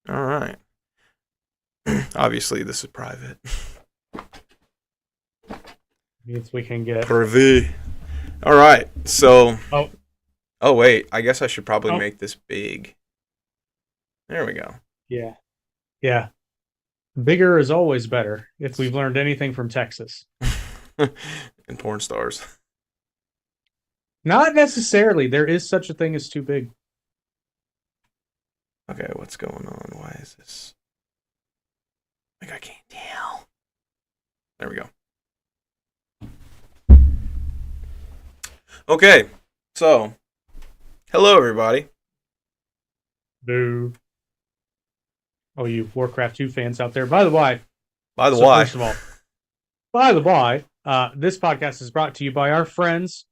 All right. Obviously, this is private. Means we can get. Privy. All right. So, Oh, oh wait, I guess I should probably oh, make this big. There we go. yeah, yeah. Bigger is always better. If we've learned anything from Texas, And porn stars. not necessarily. There is such a thing as too big. Okay, what's going on? Why is this? Like I can't tell. There we go. Okay, so hello everybody. Boo. Oh, you Warcraft 2 fans out there. By the way, By the so way, first of all, by the by, this podcast is brought to you by our friends,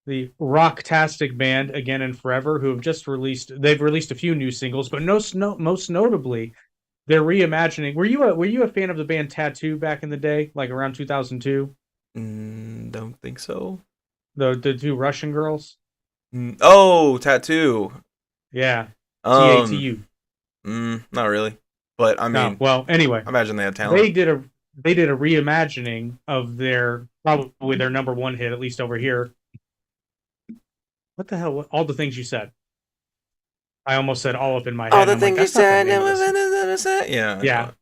the Rocktastic Band, Again and Forever, who have just released. They've released a few new singles, but most notably, they're reimagining. Were you a fan of the band Tattoo back in the day, like around 2002? don't think so. The two Russian girls. Oh, tattoo. Yeah, Um, TATU. not really, but I No, mean, well, anyway, I imagine they have talent. they did a reimagining of their probably their number one hit, at least over here. What the hell? All the things you said. I almost said all up in my head, All and the I'm like, things you that's not the said. name of this. Yeah, I know Yeah, it.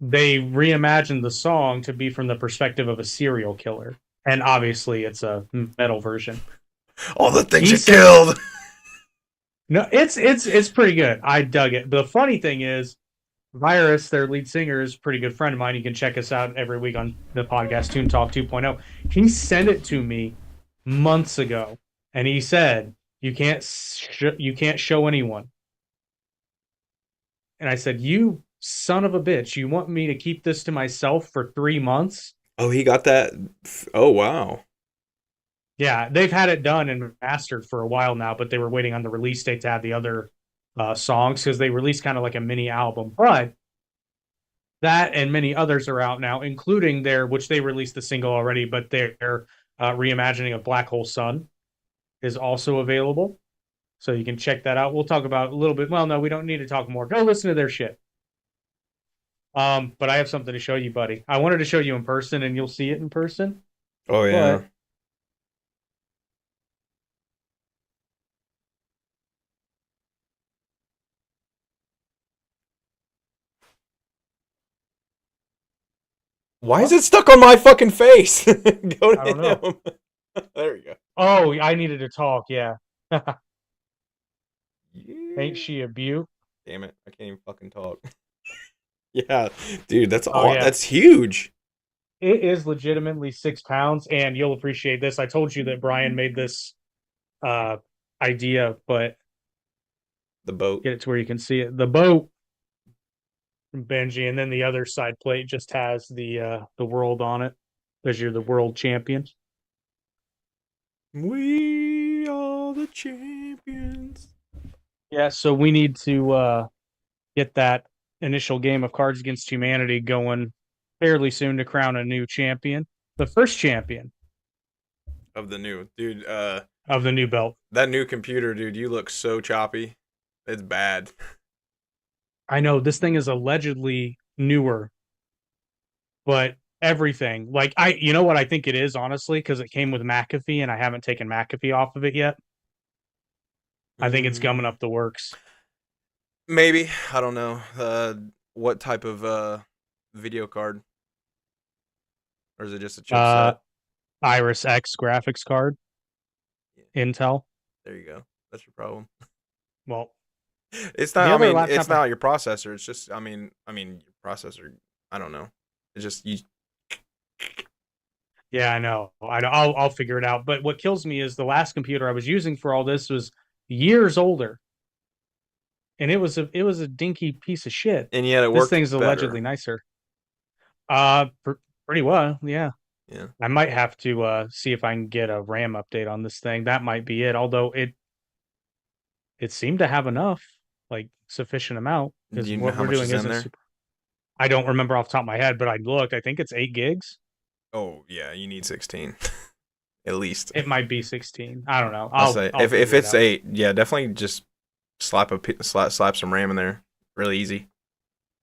they reimagined the song to be from the perspective of a serial killer, and obviously it's a metal version. All the things He you said, killed. "No, it's pretty good. I dug it." The funny thing is, Virus, their lead singer, is a pretty good friend of mine. You can check us out every week on the podcast Toon Talk 2.0. He sent it to me months ago, and he said, you can't show anyone." And I said, "You son of a bitch! You want me to keep this to myself for 3 months?" Oh, he got that. Oh, wow. Yeah, they've had it done and mastered for a while now, but they were waiting on the release date to have the other songs because they released kind of like a mini album. But that and many others are out now, including their, which they released the single already, but their reimagining of Black Hole Sun is also available. So you can check that out. We'll talk about a little bit. Well, no, we don't need to talk more. Go listen to their shit. But I have something to show you, buddy. I wanted to show you in person, and you'll see it in person. Oh, yeah. But Why is what? it stuck on my fucking face? Go I don't to know. him. There we go. Oh, I needed to talk. Yeah. Ain't Yeah. she a beaut? Damn it. I can't even fucking talk. Yeah, dude, that's Oh all. yeah. That's huge. It is legitimately 6 pounds, and you'll appreciate this. I told you that Brian made this uh idea, but The boat. get it to where you can see it. The boat from Benji, and then the other side plate just has the world on it because you're the world champion. We are the champions. Yeah, so we need to get that initial game of Cards Against Humanity going fairly soon to crown a new champion, the first champion Of the new dude, of the new belt. that new computer, dude, you look so choppy. It's bad. I know this thing is allegedly newer, but everything like you know what I think it is honestly because it came with McAfee and I haven't taken McAfee off of it yet. I think it's Mm, gumming up the works. maybe I don't know. What type of video card, or is it just a Uh, chipset? Iris X graphics card, Yeah, Intel. there you go. That's your problem. Well, It's not. the I other mean, it's laptop. not your processor. It's just. Your processor. I don't know. It's just you. Yeah, I know. I'll figure it out. But what kills me is the last computer I was using for all this was years older, and it was a dinky piece of shit. And yet it This worked thing's allegedly better. nicer. Pretty well, yeah. Yeah. I might have to see if I can get a RAM update on this thing. That might be it. Although it seemed to have enough, like sufficient amount, Do because you know what how we're much doing is in isn't there? super. I don't remember off the top of my head, but I looked. I think it's 8 gigs. Oh yeah, you need 16 at least. It might be 16. I don't know. I'll I'll say I'll if figure it it's out. 8, yeah, definitely just slap some RAM in there, really easy.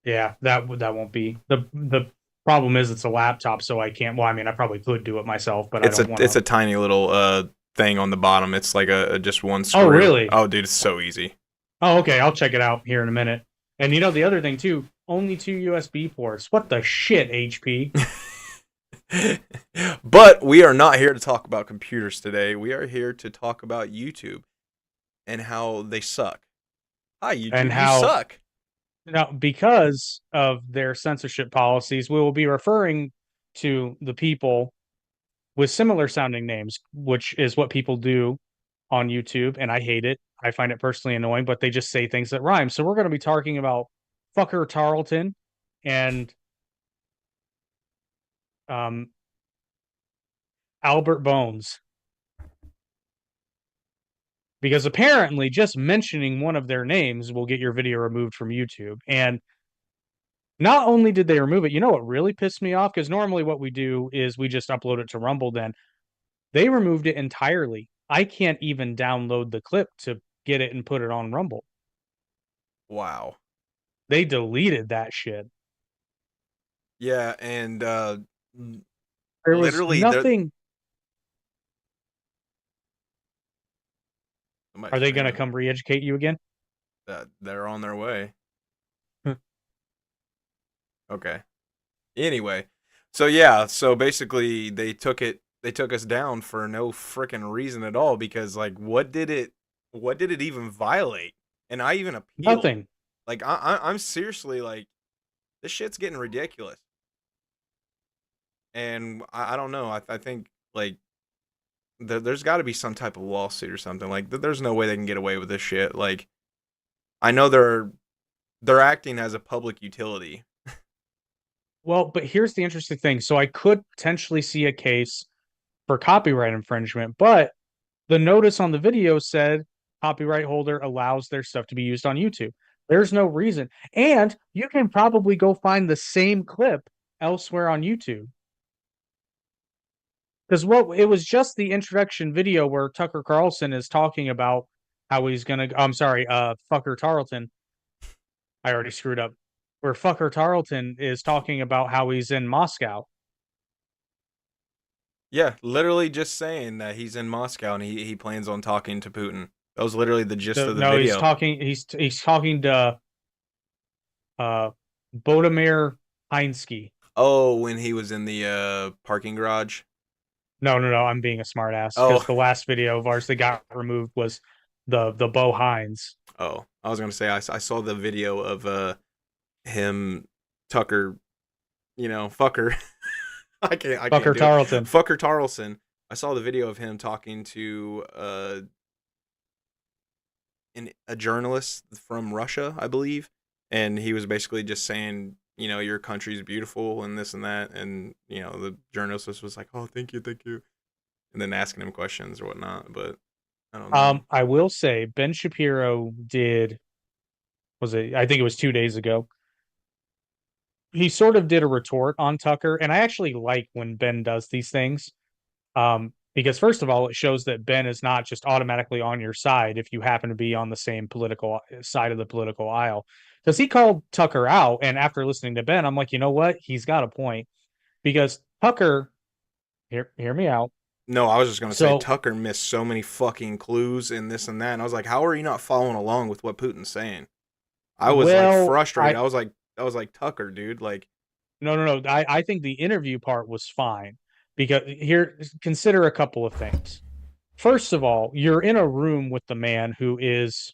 Yeah, that won't be the problem. Is it's a laptop, so I can't. Well, I mean, I probably could do it myself, but I It's don't a want it's to. a tiny little thing on the bottom. It's like a just one Oh, screw. really? Oh, dude, it's so easy. Oh, okay. I'll check it out here in a minute. And the other thing too, only two USB ports. What the shit, HP? But we are not here to talk about computers today. We are here to talk about YouTube and how they suck. Hi, And YouTube, you how suck. now, because of their censorship policies, we will be referring to the people with similar sounding names, which is what people do on YouTube, and I hate it. I find it personally annoying, but they just say things that rhyme. So we're going to be talking about fucker Tarleton and um, Albert Bones, because apparently just mentioning one of their names will get your video removed from YouTube. And not only did they remove it, you know what really pissed me off? Because normally what we do is we just upload it to Rumble. Then they removed it entirely. I can't even download the clip to get it and put it on Rumble. Wow. They deleted that shit. Yeah, and There was literally, nothing. Are somebody's they going to screaming. come re-educate you again? They're on their way. Okay. Anyway, so yeah, so basically they took us down for no freaking reason at all because like what did it even violate? And I even appealed. Nothing. Like I'm seriously like this shit's getting ridiculous. And I don't know. I think like there's got to be some type of lawsuit or something. Like there's no way they can get away with this shit. Like I know they're acting as a public utility. Well, but here's the interesting thing. So I could potentially see a case for copyright infringement, but the notice on the video said copyright holder allows their stuff to be used on YouTube. There's no reason. And you can probably go find the same clip elsewhere on YouTube. Because what it was just the introduction video where Tucker Carlson is talking about how he's gonna. I'm sorry, fucker Tarleton. I already screwed up. Where fucker Tarleton is talking about how he's in Moscow. Yeah, literally just saying that he's in Moscow and he plans on talking to Putin. That was literally the gist So of the no, he's video. talking. He's talking to uh, Bodimir Heinsky. Oh, when he was in the parking garage. No. I'm being a smartass because Oh, the last video of ours that got removed was the Bo Hines. oh, I was gonna say I saw the video of him Tucker, fucker. I can't Fucker do it. Tarleton. Fucker Tarleson. I saw the video of him talking to a journalist from Russia, I believe, and he was basically just saying, your country's beautiful and this and that, and the journalist was like, oh, thank you, and then asking him questions or whatnot. But I don't know. I will say Ben Shapiro did. Was it? I think it was 2 days ago. He sort of did a retort on Tucker, and I actually like when Ben does these things. Because first of all, it shows that Ben is not just automatically on your side if you happen to be on the same political side of the political aisle. Because he called Tucker out, and after listening to Ben, I'm like, you know what? He's got a point. Because Tucker, hear me out. No, I was just gonna say So, Tucker missed so many fucking clues and this and that, and I was like, how are you not following along with what Putin's saying? I was like well, frustrated. I was like Tucker, dude. Like, no. I think the interview part was fine because here, consider a couple of things. First of all, you're in a room with the man who is,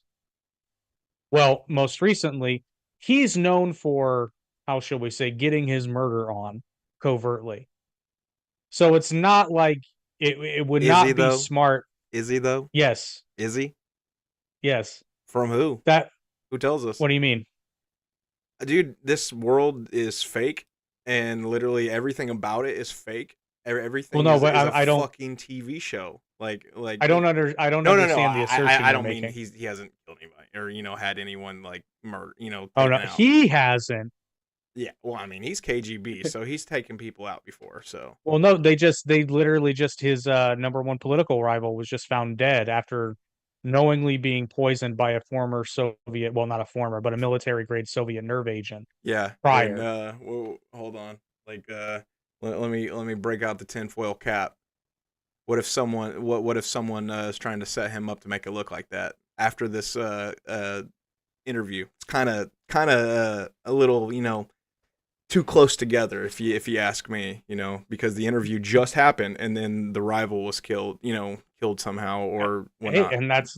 well, most recently, he's known for, how shall we say, getting his murder on covertly. So it's not like it would is he not be though? smart. Is he though? Yes, Is he? yes. From who? That, Who tells us? what do you mean? Dude, this world is fake, and literally everything about it is fake. Well, Everything no, is but is a I don't, fucking TV show. I don't no. understand the assertion I you're don't mean making. he hasn't killed anybody or had anyone like murder, Oh no, taken out. he hasn't. Yeah, well, I mean, he's KGB, so he's taken people out before. So Well, no, they literally just his number one political rival was just found dead after knowingly being poisoned by a former Soviet, well, not a former, but a military grade Soviet nerve agent Yeah, and prior. whoa, hold on. Like let me break out the tinfoil cap. What if someone is trying to set him up to make it look like that after this interview? It's kind of a little, too close together if you ask me, because the interview just happened and then the rival was killed somehow or Hey, whatnot. and that's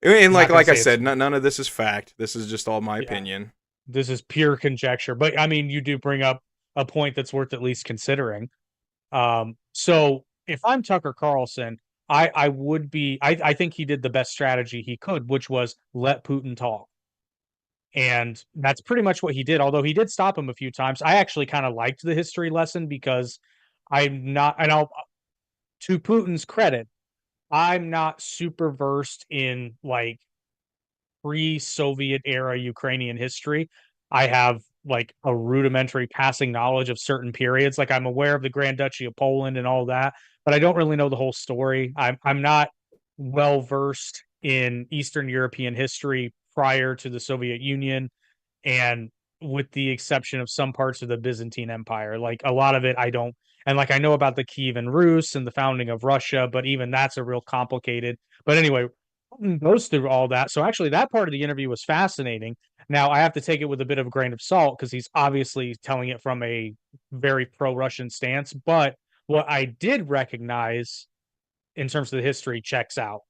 And I'm not gonna like I say it's said, none of this is fact. This is just all my yeah, opinion. this is pure conjecture. But I mean, you do bring up a point that's worth at least considering. So if I'm Tucker Carlson, I would be I think he did the best strategy he could, which was let Putin talk. And that's pretty much what he did. Although he did stop him a few times. I actually kind of liked the history lesson because I'm not, and I'll, to Putin's credit, I'm not super versed in like pre-Soviet era Ukrainian history. I have like a rudimentary passing knowledge of certain periods. Like I'm aware of the Grand Duchy of Poland and all that, but I don't really know the whole story. I'm not well versed in Eastern European history prior to the Soviet Union, and with the exception of some parts of the Byzantine Empire. Like a lot of it I don't, and like I know about the Kievan Rus and the founding of Russia, but even that's a real complicated. But anyway, goes through all that. So actually that part of the interview was fascinating. Now I have to take it with a bit of a grain of salt because he's obviously telling it from a very pro-Russian stance, but what I did recognize in terms of the history checks out.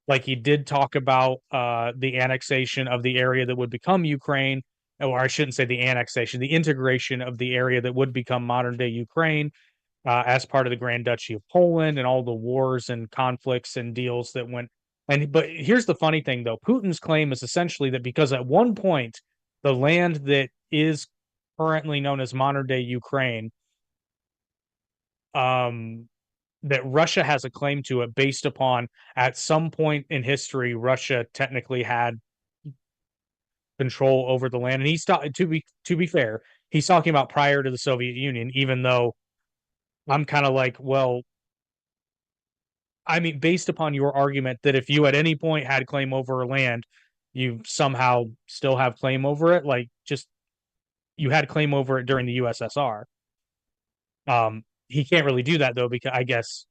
Like he did talk about the annexation of the area that would become Ukraine, or I shouldn't say the annexation, the integration of the area that would become modern day Ukraine as part of the Grand Duchy of Poland and all the wars and conflicts and deals that went. And but here's the funny thing though, Putin's claim is essentially that because at one point the land that is currently known as modern day Ukraine, um, that Russia has a claim to it based upon at some point in history Russia technically had control over the land. And he's to be fair, he's talking about prior to the Soviet Union, even though I'm kind of like, well, I mean, based upon your argument that if you at any point had claim over a land, you somehow still have claim over it, like just you had claim over it during the USSR. He can't really do that though, because I guess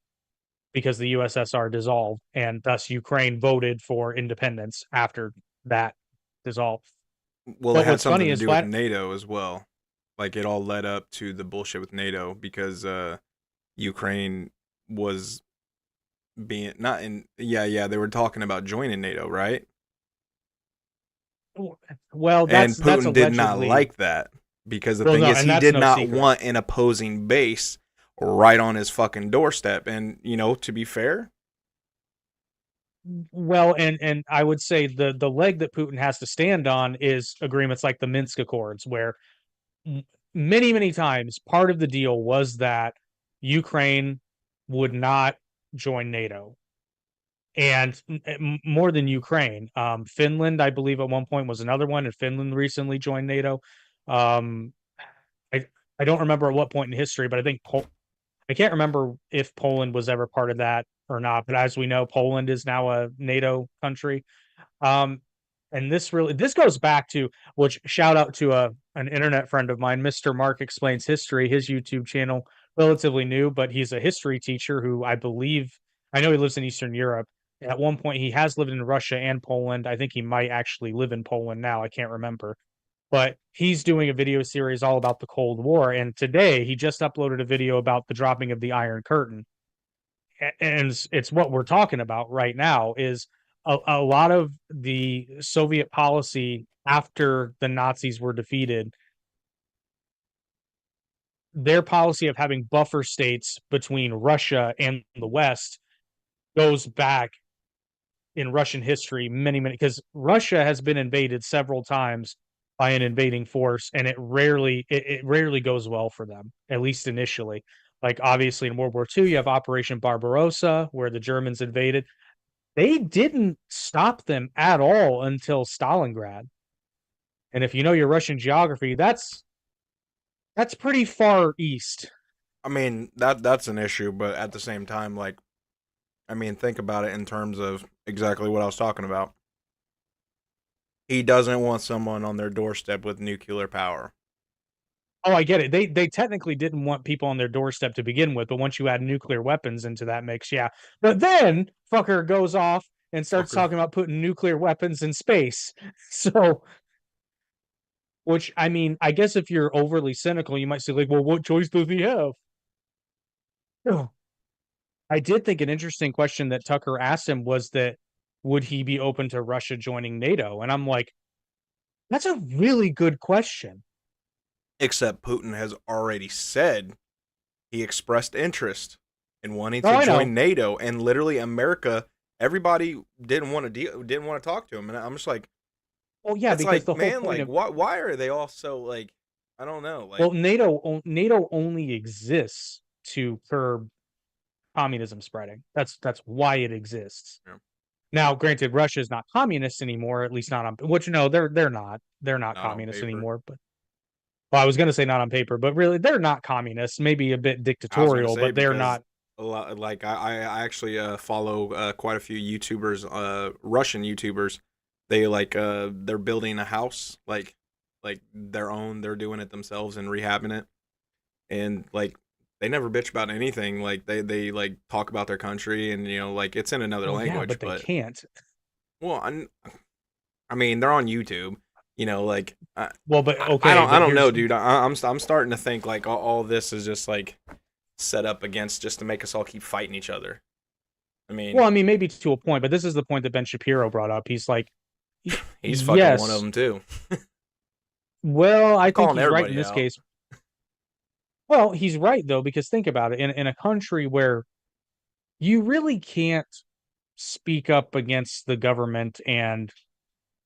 because the USSR dissolved and thus Ukraine voted for independence after that dissolved. Well, it But had what's something funny to is do with flat. NATO as well. Like it all led up to the bullshit with NATO because Ukraine was being not in yeah, they were talking about joining NATO, right? Well, And that's Putin did not allegedly. like that because the Well, thing no, is and he that's did no not secret. want an opposing base right on his fucking doorstep. And to be fair, Well, and I would say the leg that Putin has to stand on is agreements like the Minsk Accords, where many times part of the deal was that Ukraine would not join NATO, and more than Ukraine, Finland, I believe at one point was another one, and Finland recently joined NATO. Um, I I don't remember at what point in history, but I think I can't remember if Poland was ever part of that or not. But as we know, Poland is now a NATO country. Um, and this goes back to which shout out to an internet friend of mine, Mr. Mark Explains History, his YouTube channel, relatively new, but he's a history teacher who I know he lives in Eastern Europe. At one point, he has lived in Russia and Poland. I think he might actually live in Poland now. I can't remember, but he's doing a video series all about the Cold War. And today he just uploaded a video about the dropping of the Iron Curtain. And it's what we're talking about right now is a lot of the Soviet policy after the Nazis were defeated, their policy of having buffer states between Russia and the West goes back in Russian history many, because Russia has been invaded several times by an invading force, and it rarely goes well for them, at least initially. Like obviously in World War II, you have Operation Barbarossa, where the Germans invaded. They didn't stop them at all until Stalingrad. And if you know your Russian geography, that's pretty far east. I mean that's an issue, but at the same time, like I mean, think about it in terms of exactly what I was talking about. He doesn't want someone on their doorstep with nuclear power. Oh, I get it. They technically didn't want people on their doorstep to begin with, but once you add nuclear weapons into that mix, yeah. But then fucker goes off and starts Fucker. talking about putting nuclear weapons in space. So, which I mean, I guess if you're overly cynical, you might say like, well, what choice does he have? Oh. I did think an interesting question that Tucker asked him was that would he be open to Russia joining NATO? And I'm like, that's a really good question. Except Putin has already said he expressed interest in wanting Oh, to I know. join NATO, and literally America, everybody didn't want to didn't want to talk to him, and I'm just like, Well, yeah, it's because like, the whole man, point like, of why are they all so like, I don't know, like, well, NATO only exists to curb communism spreading. That's why it exists. you know, Now, granted, Russia is not communist anymore, at least not on which no, they're not not on communist paper. anymore. But well, I was going to say not on paper, but really they're not communist. Maybe a bit I was gonna dictatorial, say but they're because not. a lot, like I actually follow quite a few YouTubers, Russian YouTubers. They like they're building a house like their own. They're doing it themselves and rehabbing it, and like they never bitch about anything. Like they like talk about their country, and like it's in another Well, yeah, language, but they but can't. well, I mean they're on YouTube. Like Well, but I okay, don't I but don't here's know, dude. I'm starting to think like all this is just like set up against just to make us all keep fighting each other. I mean, well, I mean, maybe to a point, but this is the point that Ben Shapiro brought up. He's like, he's fucking one of yes, them too. well, I I'm think calling he's right in everybody this out. case. Well, he's right though, because think about it. In a country where you really can't speak up against the government, and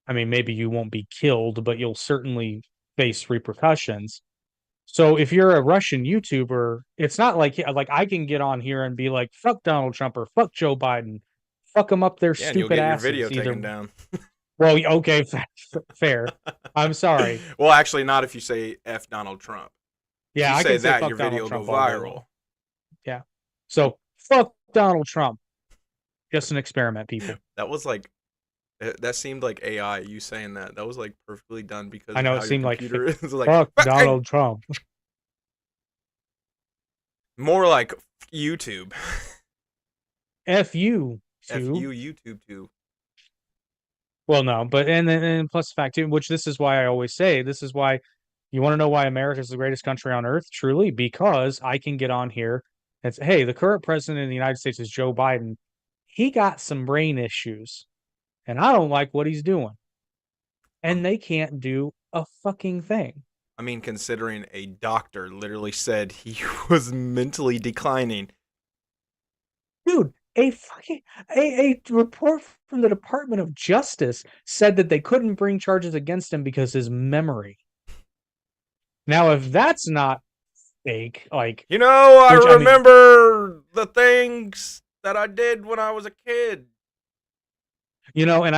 I mean, maybe you won't be killed, but you'll certainly face repercussions. So if you're a Russian YouTuber, it's not like I can get on here and be like, "Fuck Donald Trump" or "Fuck Joe Biden," fuck them up their Yeah, and you'll stupid get your video asses. Either taken down. well, okay, fair. I'm sorry. Well, actually, not if you say F Donald Trump. If Yeah, you I say can say that, fuck your Donald video will go Trump all day long. viral. Yeah. So fuck Donald Trump. Just an experiment, people. That was like that seemed like AI. You saying that was like perfectly done because I of know it how your seemed like computer is. Like fuck Donald Trump. more like YouTube. F you F too. you YouTube too. Well, no, but and plus the fact too, which this is why I always say this is why you want to know why America is the greatest country on earth, truly, because I can get on here and say, hey, the current president of the United States is Joe Biden. He got some brain issues, and I don't like what he's doing. Um, And they can't do a fucking thing. I mean, considering a doctor literally said he was mentally declining. Dude, a report from the Department of Justice said that they couldn't bring charges against him because his memory. Now, if that's not fake, like I which I mean, remember the things that I did when I was a kid. and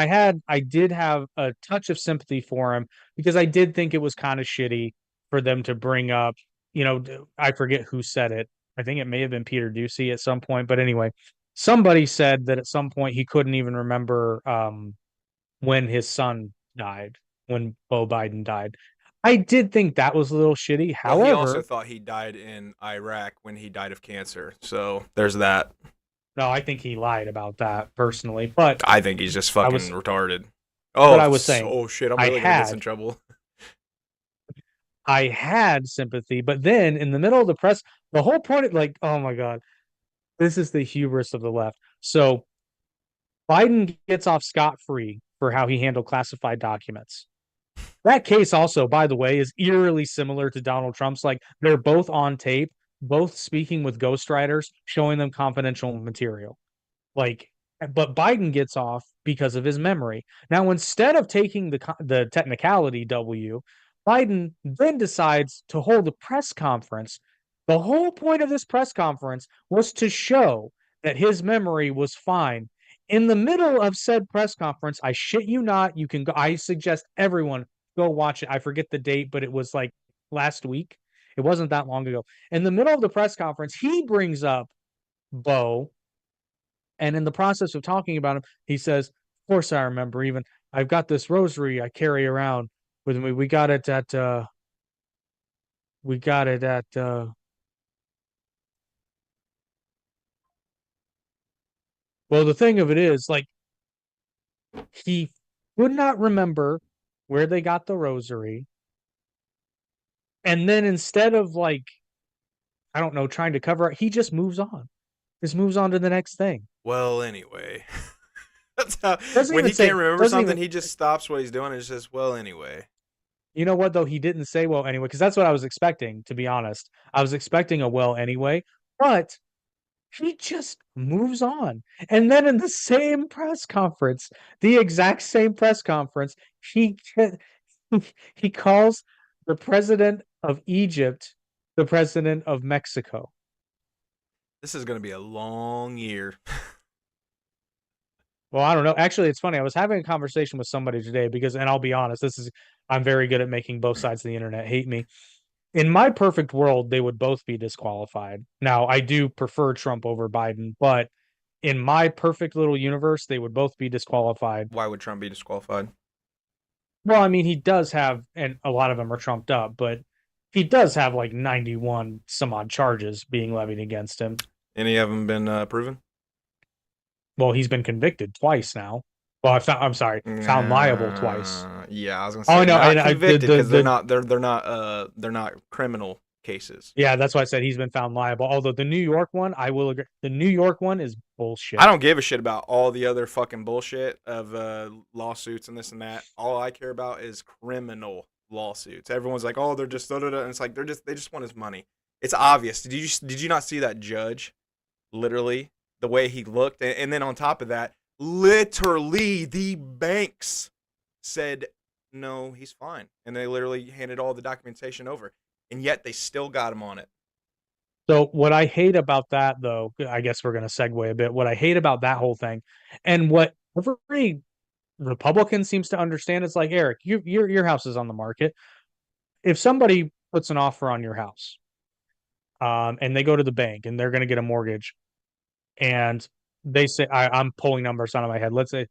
I did have a touch of sympathy for him because I did think it was kind of shitty for them to bring up, I forget who said it. I think it may have been Peter Ducey at some point, but anyway, somebody said that at some point he couldn't even remember when his son died, when Beau Biden died. I did think that was a little shitty. Well, he also However, thought he died in Iraq when he died of cancer. So there's that. no, I think he lied about that personally. But I think he's just I fucking was, retarded. but Oh, I was saying, oh shit! I'm I really gonna get us in had, trouble. I had sympathy, but then in the middle of the press, the whole point, like, oh my god, this is the hubris of the left. So Biden gets off scot free for how he handled classified documents. That case also, by the way, is eerily similar to Donald Trump's. Like they're both on tape, both speaking with ghostwriters, showing them confidential material. Like, but Biden gets off because of his memory. Now, instead of taking the technicality W, Biden then decides to hold a press conference. The whole point of this press conference was to show that his memory was fine. In the middle of said press conference, I shit you not, you can go. I suggest everyone go watch it. I forget the date, but it was like last week. It wasn't that long ago. In the middle of the press conference, he brings up Beau And in the process of talking about him, he says, "Of course, I remember. Even I've got this rosary I carry around with me. We got it at we got it at well, the thing of it is, like, he would not remember where they got the rosary. And then instead of, like, I don't know, trying to cover it, he just moves on. Just moves on to the next thing. Well, anyway. That's how, Doesn't when even he say, can't remember doesn't something, even, he just stops what he's doing and just says, well, anyway. you know what, though? He didn't say well anyway, because that's what I was expecting, to be honest. I was expecting a well anyway, but he just moves on. And then in the same press conference, the exact same press conference, he he calls the president of Egypt the president of Mexico. This is going to be a long year. Well, I don't know. Actually, it's funny. I was having a conversation with somebody today because, and I'll be honest, I'm very good at making both sides of the internet hate me. In my perfect world, they would both be disqualified. Now, I do prefer Trump over Biden, but in my perfect little universe, they would both be disqualified. Why would Trump be disqualified? Well, I mean, he does have, and a lot of them are trumped up, but he does have like 91 some odd charges being levied against him. Any of them been proven? Well, he's been convicted twice now. Well, I'm sorry, found liable twice. Yeah, I was gonna say no, not convicted because they're not criminal cases. Yeah, that's why I said he's been found liable. Although the New York one, I will agree, the New York one is bullshit. I don't give a shit about all the other fucking bullshit of lawsuits and this and that. All I care about is criminal lawsuits. Everyone's like, oh, they're just and it's like they just want his money. It's obvious. Did you not see that judge? Literally, the way he looked, and then on top of that, literally the banks said no, he's fine, and they literally handed all the documentation over, and yet they still got him on it. So what I hate about that, though, I guess we're going to segue a bit. What I hate about that whole thing, and what every Republican seems to understand, is like, Eric, your house is on the market. If somebody puts an offer on your house, and they go to the bank and they're going to get a mortgage, and they say, I'm pulling numbers out of my head. Let's say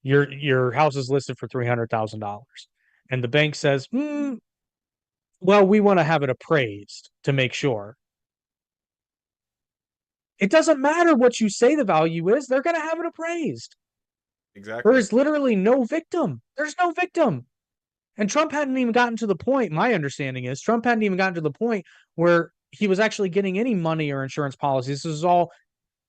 your house is listed for $300,000, and the bank says, well, we want to have it appraised to make sure. It doesn't matter what you say the value is; they're going to have it appraised. Exactly. There is literally no victim. There's no victim. And Trump hadn't even gotten to the point, my understanding is, Trump hadn't even gotten to the point where he was actually getting any money or insurance policies. This is all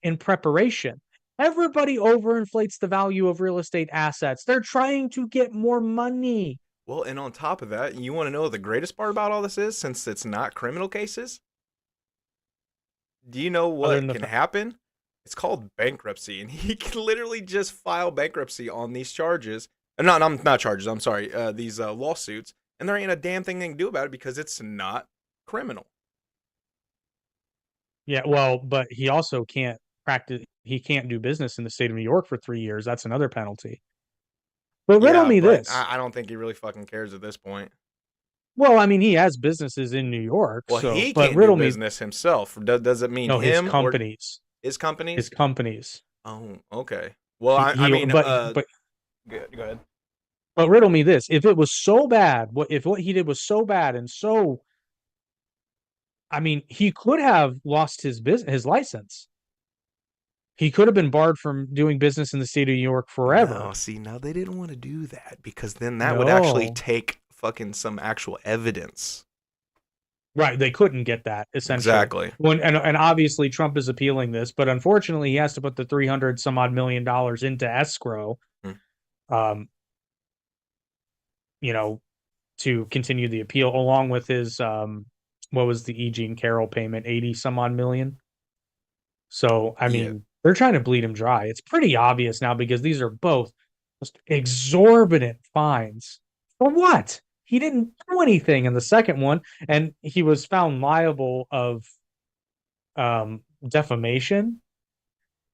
in preparation. Everybody overinflates the value of real estate assets. They're trying to get more money. Well, and on top of that, you want to know what the greatest part about all this is, since it's not criminal cases? Do you know what can happen? It's called bankruptcy, and he can literally just file bankruptcy on these charges. Not charges, I'm sorry, these lawsuits, and there ain't a damn thing they can do about it because it's not criminal. Yeah, well, but he also can't practice. He can't do business in the state of New York for 3 years. That's another penalty. But riddle me this. I don't think he really fucking cares at this point. Well, I mean, he has businesses in New York. Well, so, he but can't riddle do business himself. Does it mean no, him? His companies. His companies? His companies. Oh, okay. Well, but go ahead. But riddle me this: if it was so bad, if what he did was so bad and so, I mean, he could have lost his license. He could have been barred from doing business in the state of New York forever. No, see, now they didn't want to do that because then that would actually take fucking some actual evidence. Right, they couldn't get that, essentially. Exactly. And obviously Trump is appealing this, but unfortunately he has to put the $300 some odd million into escrow, to continue the appeal, along with his what was the E. Jean Carroll payment, 80 some odd million. So I mean, they're trying to bleed him dry. It's pretty obvious now because these are both just exorbitant fines. For what? He didn't do anything in the second one, and he was found liable of defamation,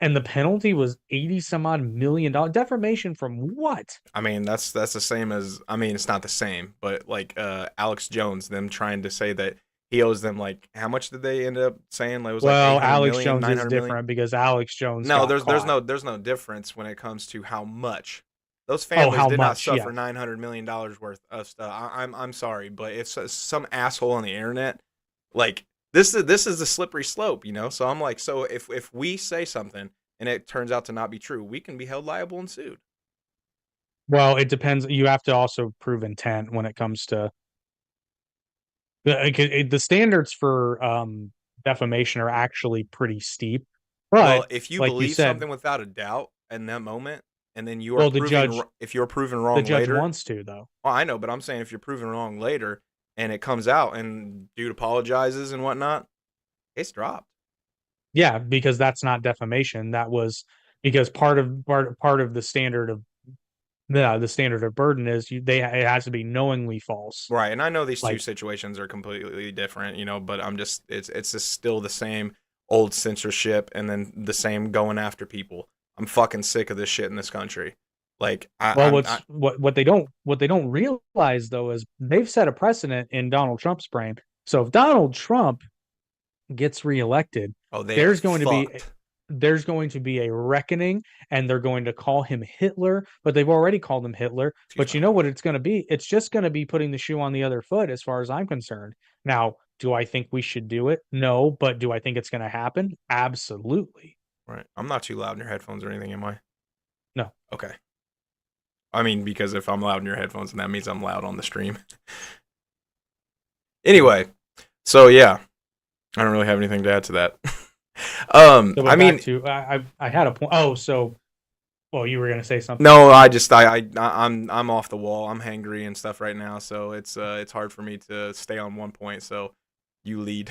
and the penalty was 80 some odd million. Defamation from what? I mean, that's the same as, I mean, it's not the same, but like Alex Jones, them trying to say that he owes them like how much did they end up saying? Like it was like Well, 800 Alex million, Jones nine is hundred million. different because Alex Jones No, got there's caught. no difference when it comes to how much. Those Oh, families how did not much? suffer Yes. $900 million worth of stuff. I'm sorry, but if some asshole on the internet, like this is a slippery slope, you know. So I'm like, so if we say something and it turns out to not be true, we can be held liable and sued. Well, it depends. You have to also prove intent when it comes to the standards for defamation are actually pretty steep. Well, But if you like you believe said, something without a doubt in that moment, and then you are well, proven if you're proven the wrong judge later, wants to though. well, I know, but I'm saying if you're proven wrong later and it comes out and dude apologizes and whatnot, it's dropped. Yeah, because that's not defamation. That was because part of the standard of the standard of burden is it has to be knowingly false. Right. And I know these two Like, situations are completely different, you know, but I'm just it's just still the same old censorship and then the same going after people. I'm fucking sick of this shit in this country. Like well, I what they don't realize though is they've set a precedent in Donald Trump's brain. So if Donald Trump gets reelected, oh, they are there's going to be fucked. there's going to be a reckoning, and they're going to call him Hitler, but they've already called him Hitler. Excuse But my you know what language. it's going to be? It's just going to be putting the shoe on the other foot, as far as I'm concerned. Now, do I think we should do it? No, but do I think it's going to happen? Absolutely. Right. I'm not too loud in your headphones or anything, am I? No. Okay. I mean, because if I'm loud in your headphones, then that means I'm loud on the stream. Anyway, so yeah, I don't really have anything to add to that. So, I but back mean, to I had a point. Oh, so well, you were going to say something. no, I just I'm off the wall. I'm hangry and stuff right now, so it's hard for me to stay on one point. So you lead.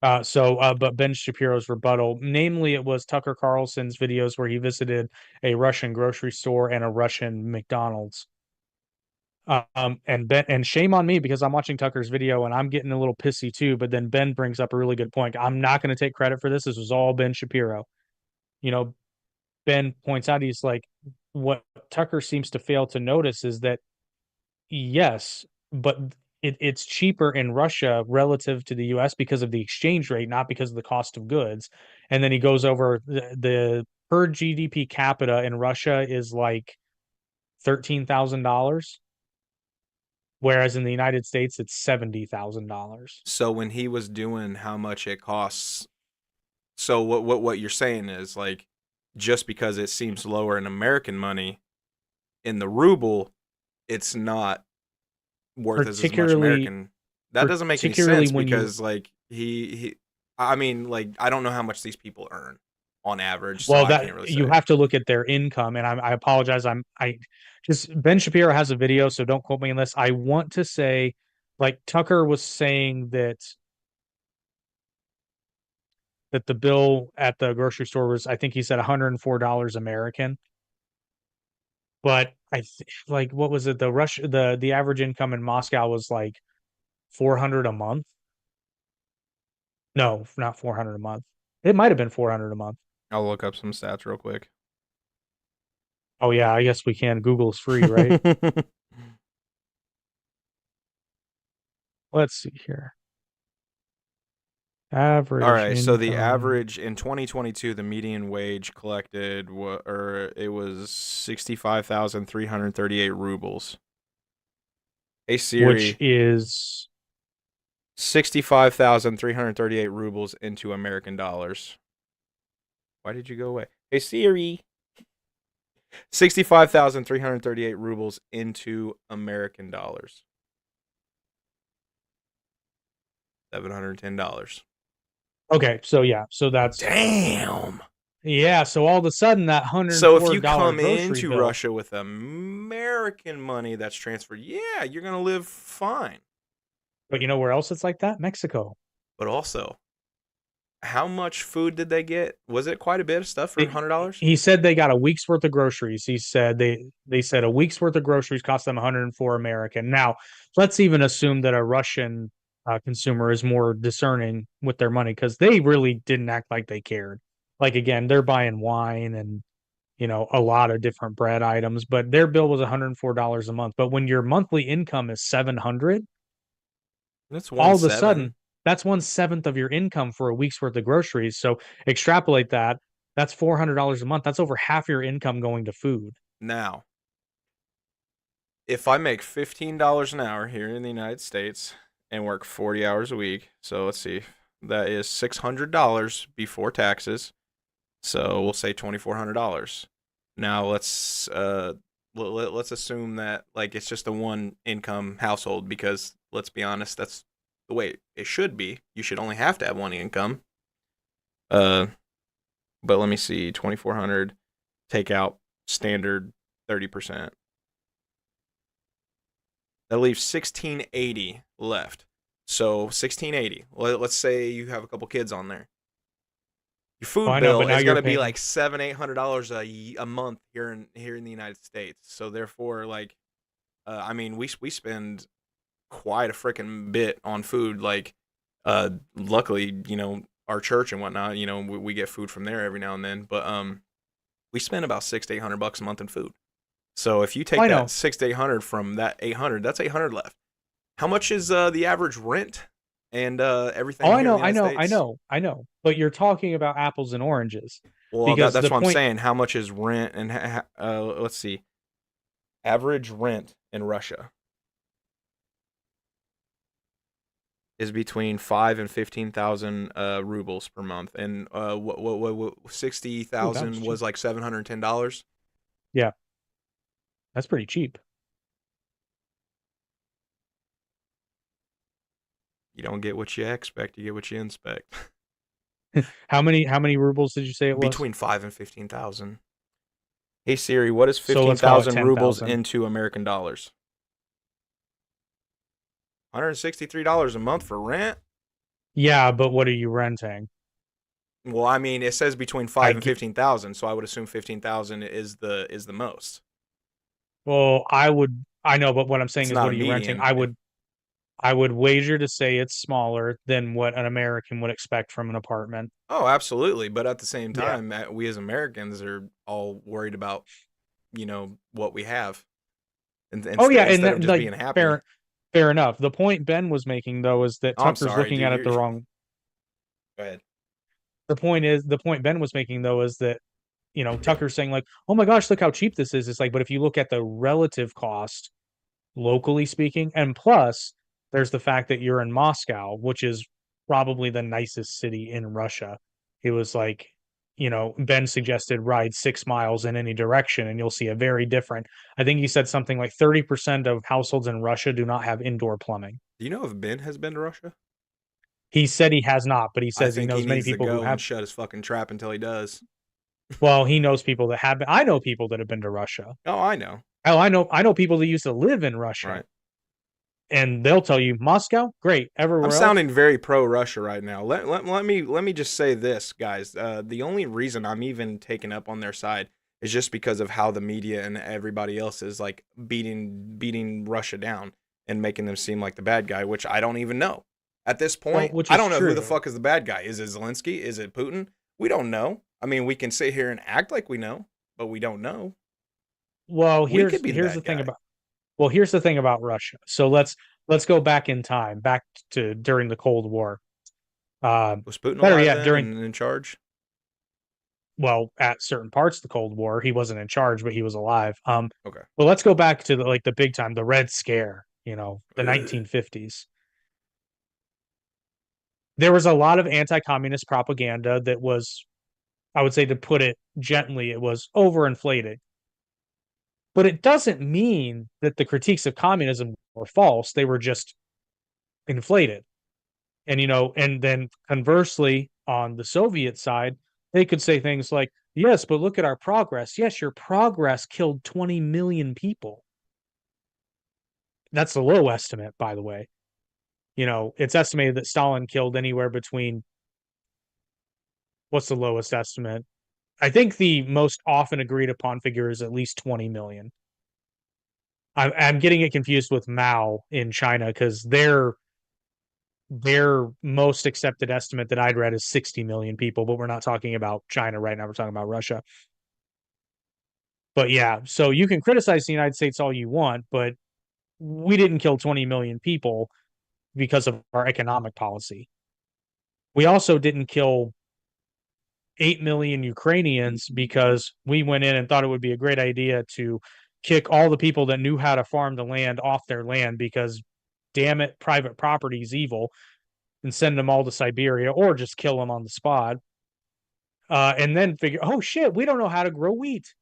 But Ben Shapiro's rebuttal, namely, it was Tucker Carlson's videos where he visited a Russian grocery store and a Russian McDonald's. And shame on me because I'm watching Tucker's video and I'm getting a little pissy too. But then Ben brings up a really good point. I'm not going to take credit for this. This was all Ben Shapiro. You know, Ben points out he's like, what Tucker seems to fail to notice is that yes, but it's cheaper in Russia relative to the US because of the exchange rate, not because of the cost of goods. And then he goes over the per GDP capita in Russia is like $13,000, whereas in the United States it's $70,000. So when he was doing how much it costs, so what you're saying is like just because it seems lower in American money, in the ruble, it's not worth as much Particularly American. That doesn't make any particularly sense when you because like he I mean like I don't know how much these people earn on average, so well I that can't really you say. have to look at their income, and I apologize. I just Ben Shapiro has a video, so don't quote me on this. I want to say, like Tucker was saying that the bill at the grocery store was, I think he said $104 American. But like what was it? The average income in Moscow was like 400 a month. No, not 400 a month. It might have been 400 a month. I'll look up some stats real quick. Oh yeah, I guess we can. Google's free, right? Let's see here. All Average right, so the income. average in 2022, the median wage collected, or it was 65,338 rubles. Hey Which Siri, is 65,338 rubles into American dollars. Why did you go away? Hey Siri, 65,338 rubles into American dollars. $710. okay. So yeah, so that's Damn. yeah. So all of a sudden, that So if $104 you come grocery into bill. Russia with American money that's transferred, yeah, you're gonna live fine. But you know where else it's like that? Mexico. But also, how much food did they get? Was it quite a bit of stuff for They, $100? he said they got a week's worth of groceries. He said they said a week's worth of groceries cost them 104 American. Now, let's even assume that a Russian consumer is more discerning with their money because they really didn't act like they cared. Like again, they're buying wine and a lot of different bread items, but their bill was $104 a month. But when your monthly income is 700, That's all one of a sudden, seven. That's 1/7 of your income for a week's worth of groceries. So extrapolate that. That's $400 a month. That's over half your income going to food. Now, if I make $15 an hour here in the United States and work 40 hours a week, so let's see, that is $600 before taxes. So we'll say $2,400. Now let's assume that like it's just a one income household, because let's be honest, that's the way it should be. You should only have to have one income. But let me see, 2,400, take out standard 30%. That leaves 1,680 left. So 1,680. Let's say you have a couple kids on there. Your food bill is going to be like $700-800 a month here in the United States. So therefore, like, I mean, we spend quite a freaking bit on food. Like, luckily, you know, our church and whatnot, you know, we get food from there every now and then. But we spend about $600-800 a month in food. So if you take that $600-800 from that 800, that's 800 left. How much is the average rent and everything? Oh, I know. But you're talking about apples and oranges. Well, that's what I'm saying. How much is rent? And let's see, average rent in Russia is between 5,000 and 15,000 rubles per month, and what 60,000 was like $710. Yeah, that's pretty cheap. You don't get what you expect; you get what you inspect. How many rubles did you say it was? Between 5,000 and 15,000. Hey Siri, what is 15,000 rubles into American dollars? $163 a month for rent? Yeah, but what are you renting? Well, I mean, it says between 5,000 and 15,000, so I would assume 15,000 is the most. Well, I know, but what I'm saying is, what are you renting? I would wager to say it's smaller than what an American would expect from an apartment. Oh, absolutely. But at the same time, we as Americans are all worried about, you know, what we have. Instead of just being happy. Fair enough. The point Ben was making, though, is that Tucker's looking at it the wrong. Go ahead. The point Ben was making, though, is that, you know, Tucker's saying like, oh my gosh, look how cheap this is. It's like, but if you look at the relative cost, locally speaking, and plus there's the fact that you're in Moscow, which is probably the nicest city in Russia. It was like, you know, Ben suggested ride 6 miles in any direction and you'll see a very different. I think he said something like 30% of households in Russia do not have indoor plumbing. Do you know if Ben has been to Russia? He said he has not, but he says he knows many people who have. And shut his fucking trap until he does. Well, he knows people that have been. I know people that have been to Russia. Oh, I know. Oh, I know people that used to live in Russia. Right. And they'll tell you Moscow, great. Everywhere I'm sounding very pro Russia right now. Let me just say this, guys. The only reason I'm even taking up on their side is just because of how the media and everybody else is like beating Russia down and making them seem like the bad guy, which I don't even know. At this point, I don't know who the fuck is the bad guy. Is it Zelensky? Is it Putin? We don't know. I mean, we can sit here and act like we know, but we don't know. Well, here's the thing about. Well, here's the thing about Russia. So let's go back in time, back to during the Cold War. Was Putin alive in charge? Well, at certain parts of the Cold War, he wasn't in charge, but he was alive. Okay. Well, let's go back to the big time, the Red Scare. You know, the 1950s. There was a lot of anti-communist propaganda that was, I would say, to put it gently, it was overinflated. But it doesn't mean that the critiques of communism were false. They were just inflated. And, you know, and then conversely, on the Soviet side, they could say things like, yes, but look at our progress. Yes, your progress killed 20 million people. That's the low estimate, by the way. You know, it's estimated that Stalin killed anywhere between, what's the lowest estimate? I think the most often agreed upon figure is at least 20 million. I'm getting it confused with Mao in China because their most accepted estimate that I'd read is 60 million people, but we're not talking about China right now. We're talking about Russia. But yeah, so you can criticize the United States all you want, but we didn't kill 20 million people because of our economic policy. we also didn't kill 8 million Ukrainians because we went in and thought it would be a great idea to kick all the people that knew how to farm the land off their land because, damn it, private property is evil, and send them all to Siberia or just kill them on the spot. And then figure, oh shit, we don't know how to grow wheat.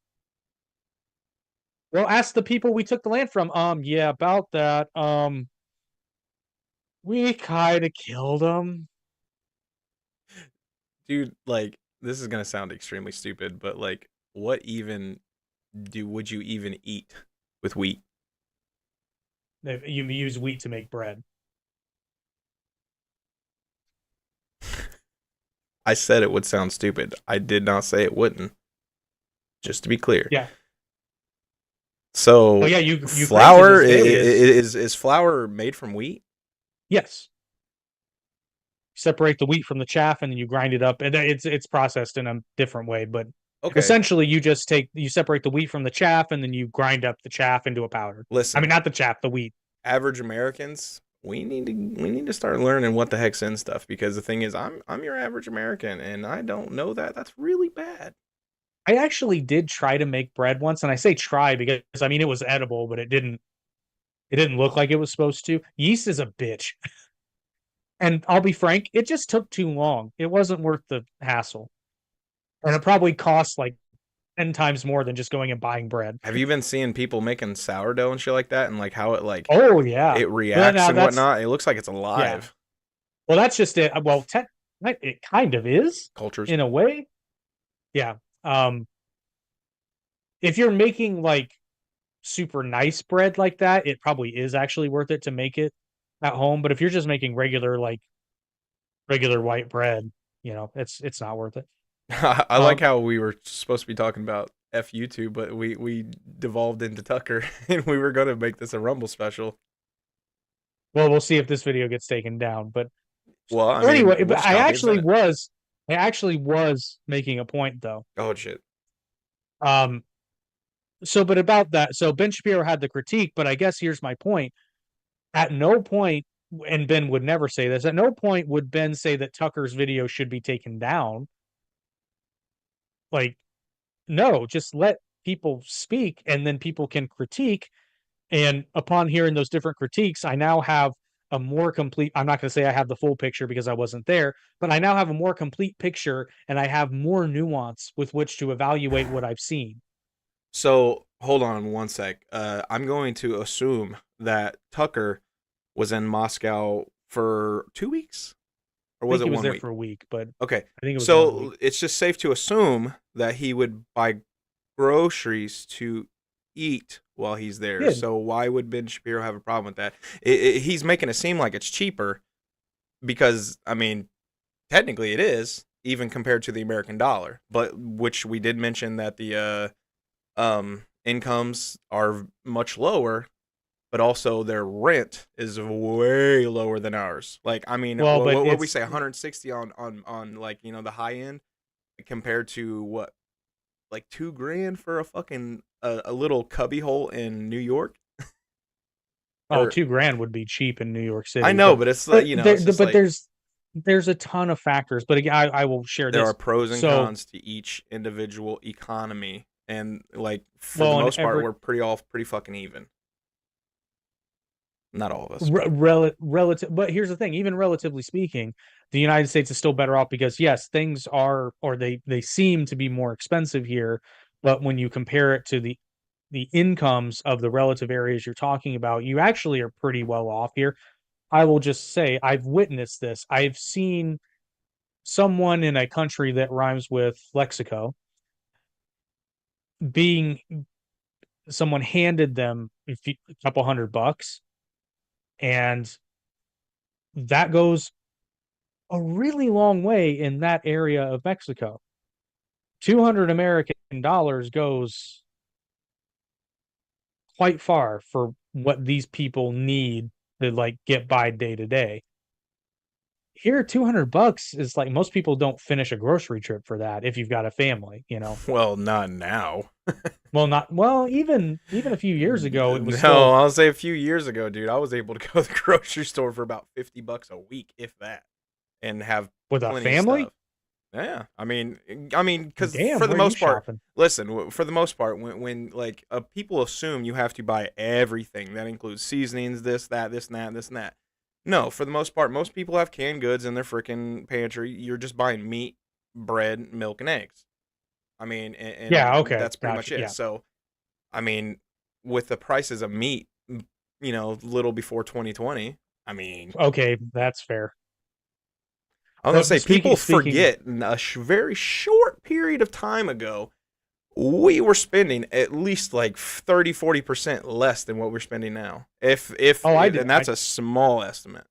Well, ask the people we took the land from. Yeah, about that. We kind of killed them. Dude, like, this is gonna sound extremely stupid, but like, what even would you even eat with wheat? You use wheat to make bread. I said it would sound stupid. I did not say it wouldn't. Just to be clear. Yeah. So, oh yeah, you flour is flour made from wheat? Yes. Separate the wheat from the chaff, and then you grind it up, and it's processed in a different way. But Okay. essentially, you separate the wheat from the chaff, and then you grind up the chaff into a powder. Listen, I mean, not the chaff, the wheat. Average Americans, we need to start learning what the heck's in stuff, because the thing is, I'm your average American, and I don't know that. That's really bad. I actually did try to make bread once, and I say try because I mean it was edible, but it didn't look like it was supposed to. Yeast is a bitch. And I'll be frank, it just took too long. It wasn't worth the hassle. And it probably cost like 10 times more than just going and buying bread. Have you been seeing people making sourdough and shit like that, and like how it like oh yeah it reacts and whatnot? It looks like it's alive. Yeah. Well, that's just it. Well, it kind of is cultures in a way. Yeah. If you're making like super nice bread like that, it probably is actually worth it to make it at home. But if you're just making regular white bread, it's not worth it. I like how we were supposed to be talking about F YouTube, but we devolved into Tucker, and we were going to make this a Rumble special. Well, we'll see if this video gets taken down. But well, anyway, but I actually was making a point though. Oh shit. So, but about that, so Ben Shapiro had the critique, but I guess here's my point. At no point, and Ben would never say this, at no point would Ben say that Tucker's video should be taken down. Like, no, just let people speak, and then people can critique. And upon hearing those different critiques, I now have a more complete, I'm not going to say I have the full picture because I wasn't there, but I now have a more complete picture, and I have more nuance with which to evaluate what I've seen. So hold on one sec. I'm going to assume that Tucker was in Moscow for 2 weeks, or was it 1 week? He was there for a week, but okay. I think it was so it's just safe to assume that he would buy groceries to eat while he's there. Yeah. So why would Ben Shapiro have a problem with that? He's making it seem like it's cheaper because, I mean, technically it is, even compared to the American dollar, but which we did mention that the incomes are much lower, but also their rent is way lower than ours. Like, I mean, well, what we say, 160 on like, the high end, compared to what, like $2,000 for a fucking a little cubby hole in New York. Oh, $2,000 would be cheap in New York City. I know, but it's like, there's a ton of factors. But again, I will share this. There are pros and cons to each individual economy, and like for the most part, we're pretty fucking even. Not all of us. Relative, but here's the thing: even relatively speaking, the United States is still better off because yes, things are, or they seem to be more expensive here. But when you compare it to the incomes of the relative areas you're talking about, you actually are pretty well off here. I will just say I've witnessed this. I've seen someone in a country that rhymes with Lexico someone handed them a couple $100, and that goes a really long way in that area of Mexico. $200 American goes quite far for what these people need to like get by day to day. Here, $200 is like, most people don't finish a grocery trip for that if you've got a family, Well, not now. Even a few years ago, it was. No, I'll say a few years ago, dude. I was able to go to the grocery store for about $50 a week, if that. and have With a plenty of family? stuff. Yeah, because Damn, for the where are you most part, shopping? listen, for the most part, when like people assume you have to buy everything that includes seasonings, this, that, this, and that, this, and that. No, for the most part, most people have canned goods in their freaking pantry. You're just buying meat, bread, milk, and eggs. I mean, Yeah, and okay, that's pretty much gotcha. it. Yeah, So, I mean, with the prices of meat, little before 2020, I mean, okay, that's fair. I was gonna But say speaking people speaking, forget in a very short period of time ago, we were spending at least like 30-40% less than what we're spending now. If oh, I did. and that's a small estimate.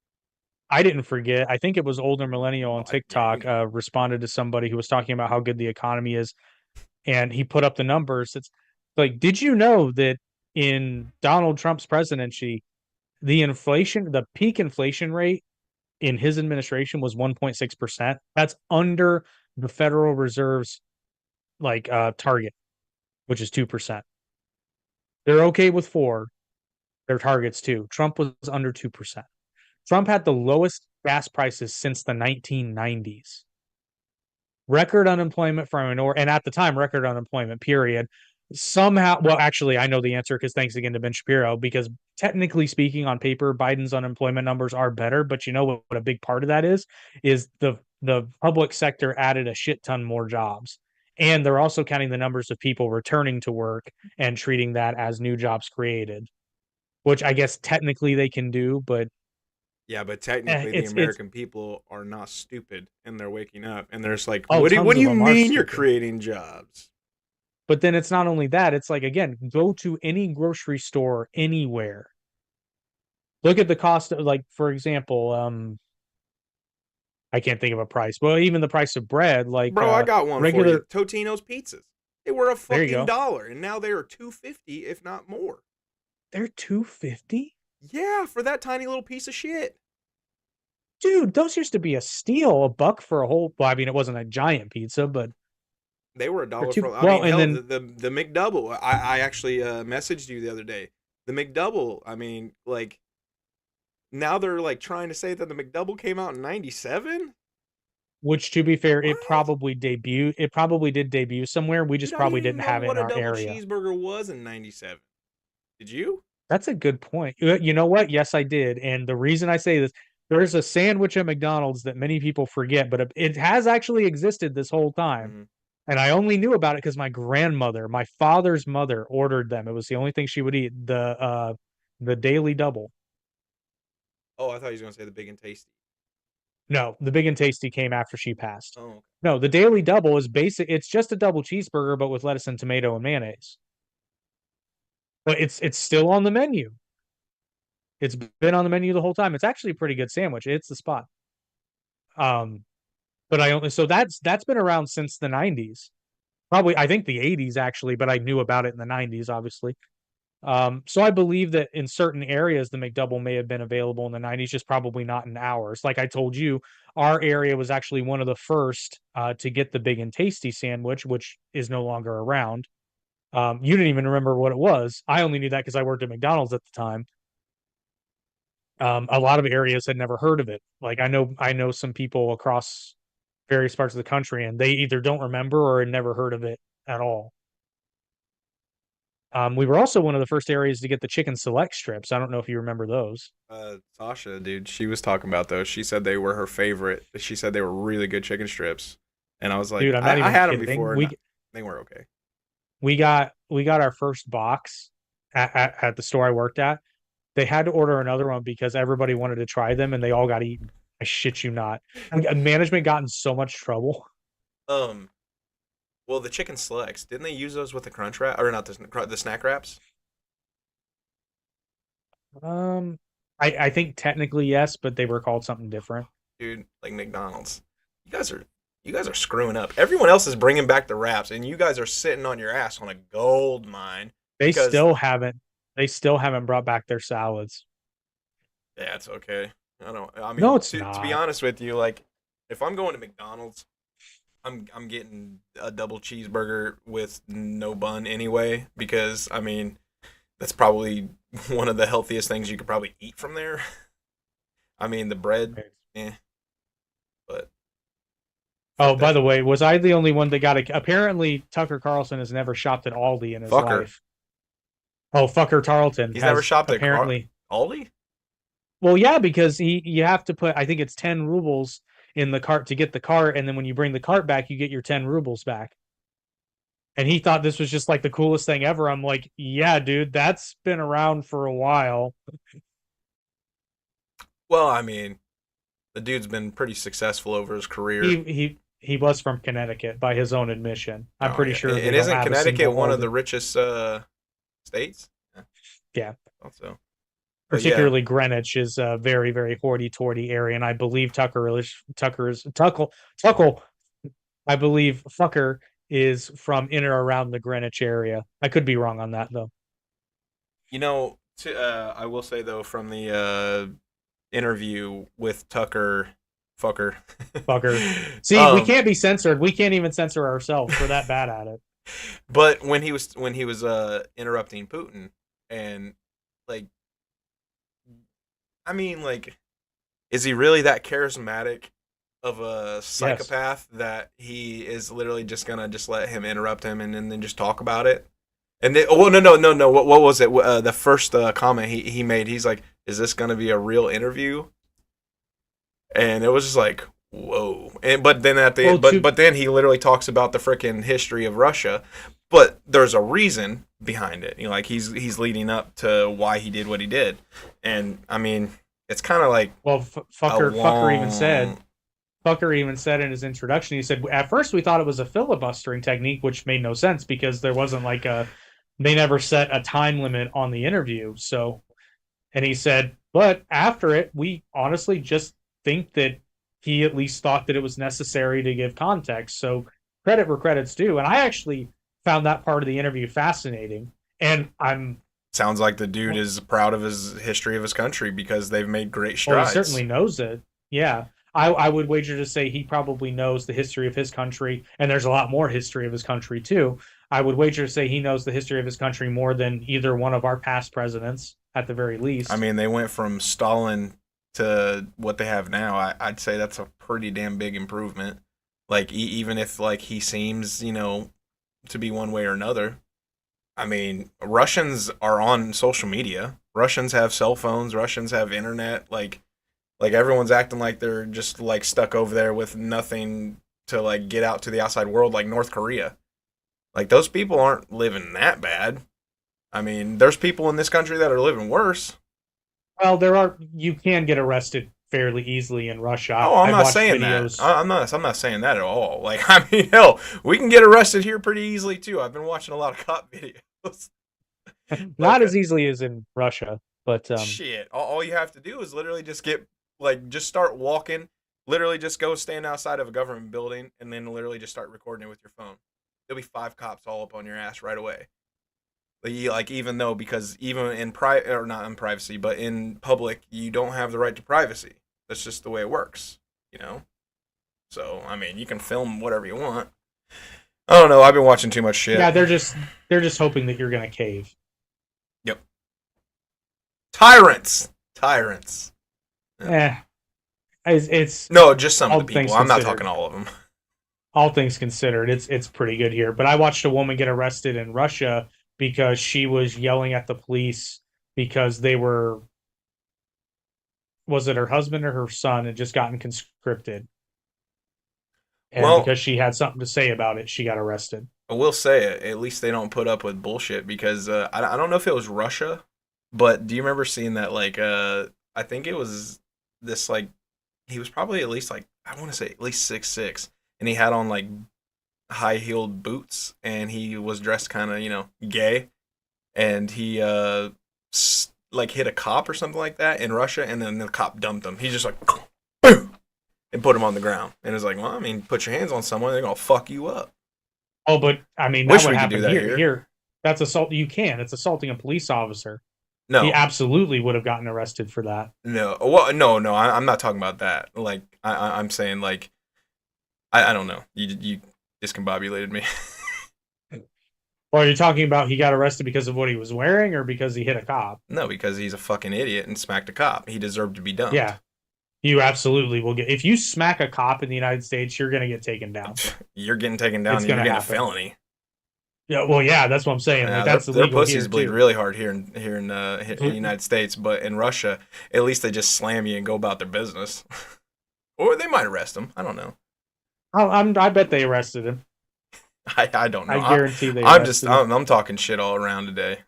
I didn't forget. I think it was older millennial on Yeah, you TikTok know. responded to somebody who was talking about how good the economy is, and he put up the numbers. It's like, did you know that in Donald Trump's presidency, the peak inflation rate in his administration was 1.6%. That's under the Federal Reserve's target, which is 2%. They're okay with 4. Their target's 2. Trump was under 2%. Trump had the lowest gas prices since the 1990s. Record unemployment for a minority, and at the time, record unemployment, period. Somehow, well, actually, I know the answer because thanks again to Ben Shapiro, because technically speaking, on paper, Biden's unemployment numbers are better, but you know what a big part of that is the public sector added a shit ton more jobs. And they're also counting the numbers of people returning to work and treating that as new jobs created, which I guess technically they can do, but Yeah, but technically the it's American people are not stupid and they're waking up and they're just like, oh, what tons do of you them are mean you're stupid. creating jobs? But then it's not only that, it's like, again, go to any grocery store anywhere. Look at the cost of, like, for example, I can't think of a price. Well, even the price of bread, like Bro, I got one for you. regular, Totino's pizzas. They were a there you fucking go. dollar and now they are 250 if not more. They're 250. Yeah, for that tiny little piece of shit. Dude, those used to be a steal, a buck for a whole, well, I mean, it wasn't a giant pizza, but They were a for dollar two, for. I well, mean, and hell, then the McDouble. I actually messaged you the other day. The McDouble. I mean, like now they're like trying to say that the McDouble came out in '97. which to be fair, What? it probably did debut somewhere. We Dude, just I didn't probably even didn't know have it what in a our double area. cheeseburger was in '97. Did you? That's a good point. You know what? Yes, I did. And the reason I say this, there's a sandwich at McDonald's that many people forget, but it has actually existed this whole time. Mm-hmm. And I only knew about it because my grandmother, my father's mother, ordered them. It was the only thing she would eat. The Daily Double. Oh, I thought he was gonna say the big and tasty. No, the Big and Tasty came after she passed. Oh, No, the Daily Double is basic. It's just a double cheeseburger, but with lettuce and tomato and mayonnaise. But it's still on the menu. It's been on the menu the whole time. It's actually a pretty good sandwich. It's the spot. Um, but I only so that's been around since the 90s. Probably I think the 80s actually, but I knew about it in the 90s, obviously. So I believe that in certain areas the McDouble may have been available in the 90s, just probably not in ours. Like I told you, our area was actually one of the first to get the Big and Tasty sandwich, which is no longer around. You didn't even remember what it was. I only knew that because I worked at McDonald's at the time. A lot of areas had never heard of it. Like I know some people across various parts of the country, and they either don't remember or had never heard of it at all. We were also one of the first areas to get the chicken select strips. I don't know if you remember those. Sasha, dude, she was talking about those. She said they were her favorite. She said they were really good chicken strips, and I was like, Dude, I'm not I even had them kidding. before, and they were okay. We got our first box at the store I worked at. They had to order another one because everybody wanted to try them and they all got eaten. I shit you not. Like, management got in so much trouble. Um, well, the chicken selects, didn't they use those with the crunch wrap or not the snack wraps? Um, I think technically yes, but they were called something different. Dude, like McDonald's, you guys are you guys are screwing up. Everyone else is bringing back the wraps, and you guys are sitting on your ass on a gold mine They because still haven't. They still haven't brought back their salads. yeah, it's okay. I don't. I No, mean, it's to be not. honest with you, like if I'm going to McDonald's, I'm getting a double cheeseburger with no bun anyway because I mean that's probably one of the healthiest things you could probably eat from there. I mean the bread, eh. Oh, Fuck by that the way, was I the only one that got a? Apparently, Tucker Carlson has never shopped at Aldi in his fucker. life. Oh, fucker Tarleton He's never has shopped at apparently. Aldi. Well, yeah, because you have to put, I think it's 10 rubles in the cart to get the cart, and then when you bring the cart back, you get your 10 rubles back. And he thought this was just like the coolest thing ever. I'm like, yeah, dude, that's been around for a while. Well, I mean, the dude's been pretty successful over his career. He was from Connecticut by his own admission. I'm Oh pretty yeah, sure they and don't isn't have a Connecticut single one of Aldi. the richest states? Yeah, Yeah, I thought so. But yeah, particularly Greenwich is a very, very hoity-toity area, and I believe Tuckle. I believe Fucker is from in or around the Greenwich area. I could be wrong on that though. I will say though, from the interview with Tucker, fucker, Fucker. See, we can't be censored. We can't even censor ourselves. We're that bad at it. but when he was interrupting Putin, and like, I mean, like, is he really that charismatic of a psychopath that he is literally just gonna just let him interrupt him and then just talk about it? And then, oh no, what was it? The first comment he made, he's like, "Is this gonna be a real interview?" And it was just like, whoa. And but then at the Well, but then he literally talks about the freaking history of Russia, but there's a reason behind it. You know, like he's leading up to why he did what he did, and I mean, it's kind of like well, a Fucker even said in his introduction, he said, at first we thought it was a filibustering technique, which made no sense because there wasn't like they never set a time limit on the interview. So, and he said, but after it, we honestly just think that he at least thought that it was necessary to give context. So, credit where credit's due. And I actually found that part of the interview fascinating. And sounds like the dude is proud of his history of his country because they've made great well, he strides. certainly knows it. Yeah. I would wager to say he probably knows the history of his country, and there's a lot more history of his country too. I would wager to say he knows the history of his country more than either one of our past presidents, at the very least. I mean, they went from Stalin to what they have now. I'd say that's a pretty damn big improvement. Like even if like he seems, to be one way or another. I mean, Russians are on social media. Russians have cell phones. Russians have internet. Like everyone's acting like they're just like stuck over there with nothing to like get out to the outside world, like North Korea. Like those people aren't living that bad. I mean, there's people in this country that are living worse. Well, you can get arrested fairly easily in Russia. Oh, I'm not saying that. I'm not saying that at all. Like, I mean, hell, we can get arrested here pretty easily too. I've been watching a lot of cop videos. Not as easily as in Russia, but shit. All you have to do is literally just start walking. Literally, just go stand outside of a government building, and then literally just start recording it with your phone. There'll be 5 cops all up on your ass right away. Like even though because even in private or not in privacy, but in public, you don't have the right to privacy. That's just the way it works, you know. So I mean, you can film whatever you want. I don't know. I've been watching too much shit. Yeah, they're just hoping that you're gonna cave. Yep. Tyrants. Yeah. It's no, just some of the people. I'm not talking all of them. All things considered, it's pretty good here. But I watched a woman get arrested in Russia because she was yelling at the police because was it her husband or her son had just gotten conscripted. And because she had something to say about it, she got arrested. I will say, at least they don't put up with bullshit because I don't know if it was Russia, but do you remember seeing that, like, I think it was this, like, he was probably at least, like, I want to say at least 6'6", and he had on, like, high-heeled boots, and he was dressed kind of, gay, and he, like, hit a cop or something like that in Russia, and then the cop dumped him. He's just like, boom, and put him on the ground. And it's like, well, I mean, put your hands on someone, they're going to fuck you up. Oh, but, I mean, that would happen here. That's assault. You can. It's assaulting a police officer. No. He absolutely would have gotten arrested for that. No. Well, no. I'm not talking about that. Like, I'm saying, like, I don't know. You discombobulated me. Well, you're talking about he got arrested because of what he was wearing or because he hit a cop? No, because he's a fucking idiot and smacked a cop. He deserved to be dumped. Yeah. You absolutely will get. If you smack a cop in the United States, you're going to get taken down. You're getting taken down It's and going you're to getting a happen. felony. Yeah, well, yeah, that's what I'm saying. Like Yeah, that's their illegal pussies here bleed too. really hard here in the United States, but in Russia, at least they just slam you and go about their business. Or they might arrest them. I don't know. I bet they arrested him. I don't know. I guarantee they I'm just arrested him. I'm talking shit all around today.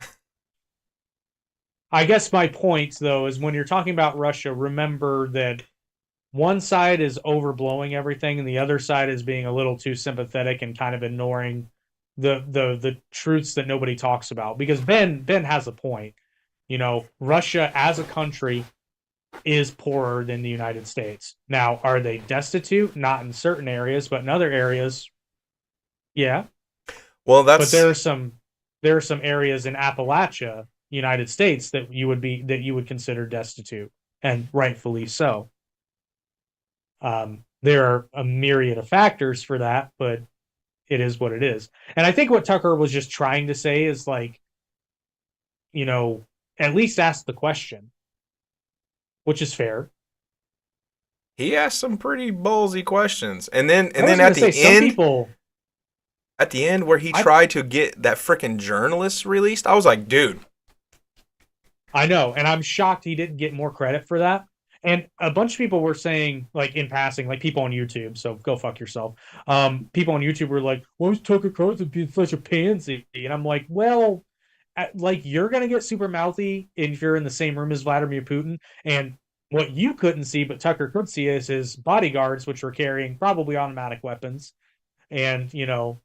I guess my point though is when you're talking about Russia, remember that one side is overblowing everything and the other side is being a little too sympathetic and kind of ignoring the truths that nobody talks about. Because Ben has a point. You know, Russia as a country is poorer than the United States. Now, are they destitute? Not in certain areas, but in other areas, yeah. Well, But that's there are some areas in Appalachia, United States, that you would consider destitute, and rightfully so. There are a myriad of factors for that, but it is what it is. And I think what Tucker was just trying to say is like, you know, at least ask the question, which is fair. he asked some pretty ballsy questions, and I was then going to say some people. at the end where he tried to get that freaking journalist released, I was like, dude. I know, and I'm shocked he didn't get more credit for that. And a bunch of people were saying, like in passing, like people on YouTube, so go fuck yourself. People on YouTube were like, "Why was Tucker Carlson being such a pansy?" And I'm like, well, like you're gonna get super mouthy if you're in the same room as Vladimir Putin, and what you couldn't see, but Tucker could see, is his bodyguards, which were carrying probably automatic weapons. And you know,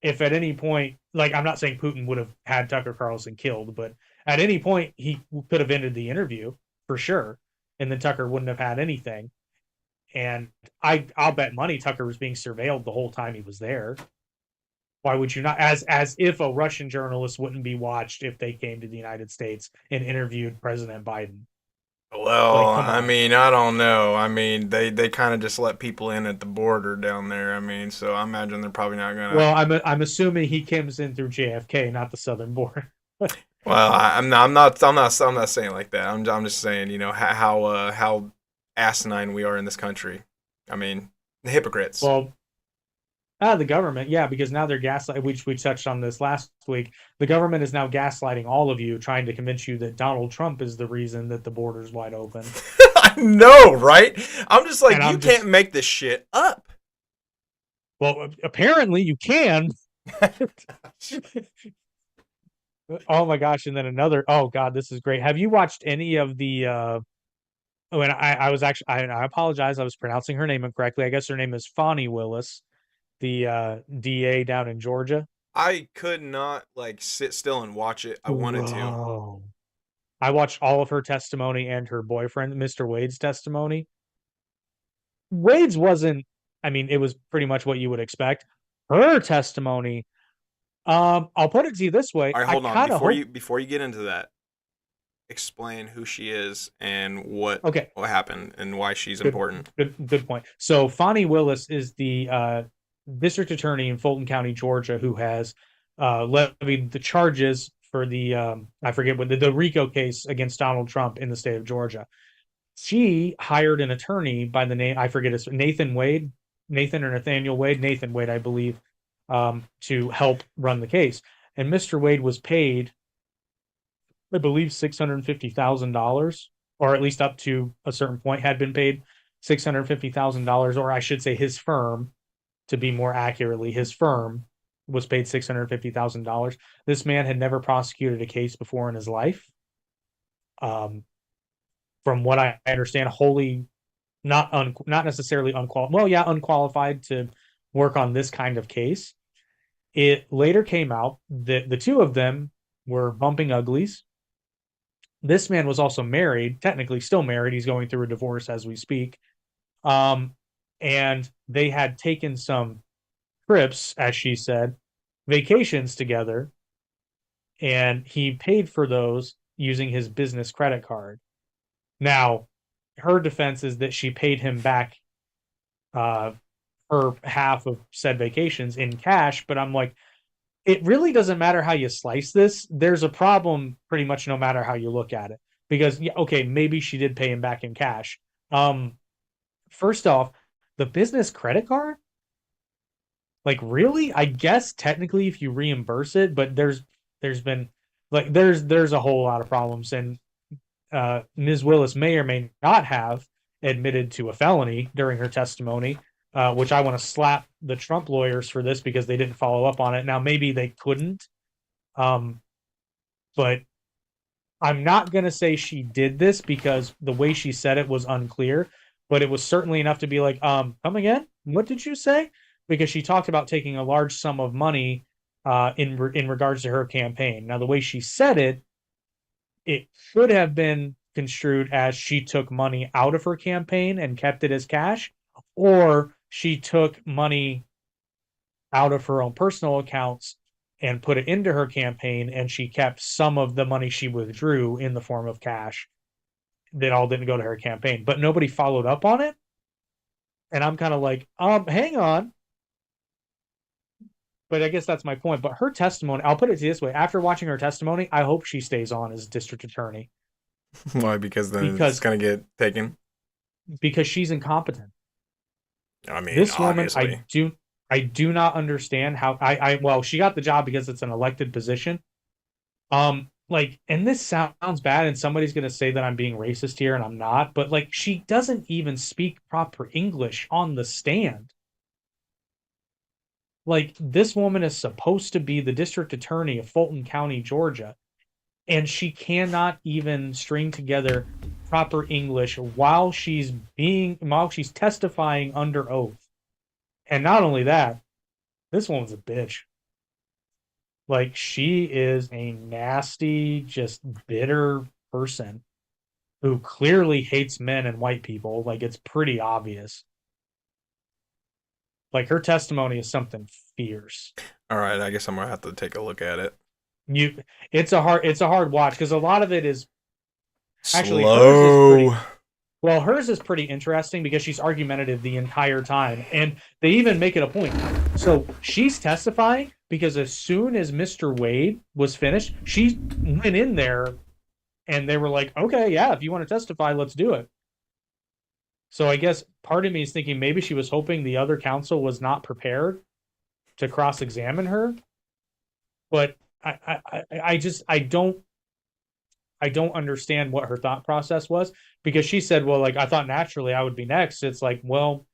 if at any point, like I'm not saying Putin would have had Tucker Carlson killed, but at any point he could have ended the interview for sure, and then Tucker wouldn't have had anything. And I'll bet money Tucker was being surveilled the whole time he was there. Why would you not? As if a Russian journalist wouldn't be watched if they came to the United States and interviewed President Biden. Well, Like, come I on. mean, I don't know. I mean, they kind of just let people in at the border down there. I mean, so I imagine they're probably not gonna. Well, I'm assuming he comes in through JFK, not the southern border. Well, I'm not saying like that. I'm just saying, you know, how asinine we are in this country. I mean, the hypocrites. Well, the government, yeah, because now they're gaslighting. We touched on this last week. The government is now gaslighting all of you, trying to convince you that Donald Trump is the reason that the border's wide open. I know, right? I'm just like, And you can't make this shit up. Well, apparently you can. Oh my gosh! And then another. Oh God, this is great. Have you watched any of the? Oh, and I was actually. I apologize. I was pronouncing her name incorrectly. I guess her name is Fani Willis, the DA down in Georgia. I could not like sit still and watch it. I wanted to. Whoa. I watched all of her testimony and her boyfriend, Mr. Wade's testimony. Wade's wasn't. I mean, it was pretty much what you would expect. Her testimony. I'll put it to you this way. All right, I hold on. kind of hope. Before you get into that, explain who she is and Okay. what happened and why she's Good, important. good point. So Fani Willis is the district attorney in Fulton County, Georgia, who has levied the charges for the I forget what the RICO case against Donald Trump in the state of Georgia. She hired an attorney by the name, I forget his Nathan Wade, Nathan or Nathaniel Wade, Nathan Wade, I believe, to help run the case. And Mr. Wade was paid, I believe, $650,000, or at least up to a certain point had been paid $650,000, or I should say his firm, to be more accurately, his firm was paid $650,000. This man had never prosecuted a case before in his life. From what I understand, wholly not necessarily unqualified. Well, yeah, unqualified to work on this kind of case. It later came out that the two of them were bumping uglies. This man was also married, technically still married. He's going through a divorce as we speak. And they had taken some trips, as she said, vacations together. And he paid for those using his business credit card. Now, her defense is that she paid him back her half of said vacations in cash. But I'm like, it really doesn't matter how you slice this. There's a problem pretty much no matter how you look at it. Because, yeah, okay, maybe she did pay him back in cash. first off, the business credit card, like really? I guess technically if you reimburse it, but there's been like there's a whole lot of problems, and Ms. Willis may or may not have admitted to a felony during her testimony, which I want to slap the Trump lawyers for this because they didn't follow up on it. Now maybe they couldn't, um, but I'm not going to say she did this because the way she said it was unclear, but it was certainly enough to be like, come again? What did you say? Because she talked about taking a large sum of money in regards to her campaign. Now, the way she said it, it should have been construed as she took money out of her campaign and kept it as cash, or she took money out of her own personal accounts and put it into her campaign, and she kept some of the money she withdrew in the form of cash that all didn't go to her campaign. But nobody followed up on it. And I'm kind of like, hang on. But I guess that's my point. But her testimony, I'll put it this way: after watching her testimony, I hope she stays on as district attorney. Why? Because then it's gonna get taken. Because she's incompetent. I mean, this woman, obviously. I do not understand how well, she got the job because it's an elected position. Like, and this sounds bad, and somebody's gonna say that I'm being racist here, and I'm not, but like, she doesn't even speak proper English on the stand. Like, this woman is supposed to be the district attorney of Fulton County, Georgia, and she cannot even string together proper English while she's testifying under oath. And not only that, this woman's a bitch. Like, she is a nasty, just bitter person who clearly hates men and white people. Like, it's pretty obvious. Like, her testimony is something fierce. All right, I guess I'm gonna have to take a look at it. It's a hard watch because a lot of it is actually slow. Hers is pretty interesting because she's argumentative the entire time, and they even make it a point. So she's testifying because as soon as Mr. Wade was finished, she went in there, and they were like, "Okay, yeah, if you want to testify, let's do it." So I guess part of me is thinking maybe she was hoping the other counsel was not prepared to cross-examine her, but I don't understand what her thought process was, because she said, well, like, I thought naturally I would be next. It's like, well,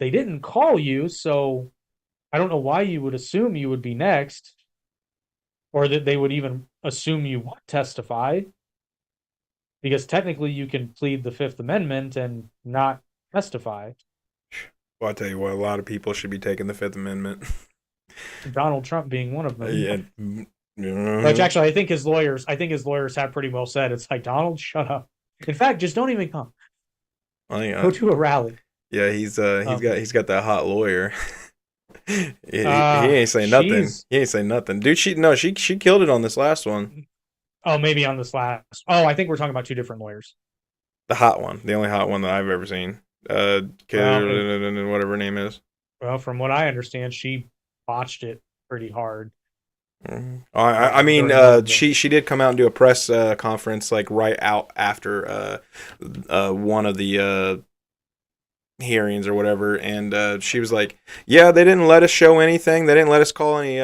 they didn't call you, so I don't know why you would assume you would be next, or that they would even assume you would testify, because technically you can plead the Fifth Amendment and not testify. Well, I tell you what, a lot of people should be taking the Fifth Amendment. Donald Trump being one of them. Yeah. Which actually, I think his lawyers have pretty well said. It's like, Donald, shut up. In fact, just don't even come. Go to a rally. Yeah, he's got that hot lawyer. he ain't saying nothing. He ain't saying nothing, dude. She killed it on this last one. Oh, maybe on this last. Oh, I think we're talking about two different lawyers. The hot one, the only hot one that I've ever seen. Whatever her name is. Well, from what I understand, she botched it pretty hard. I mean, she did come out and do a press conference like right out after one of the hearings or whatever, and she was like, "Yeah, they didn't let us show anything. They didn't let us call any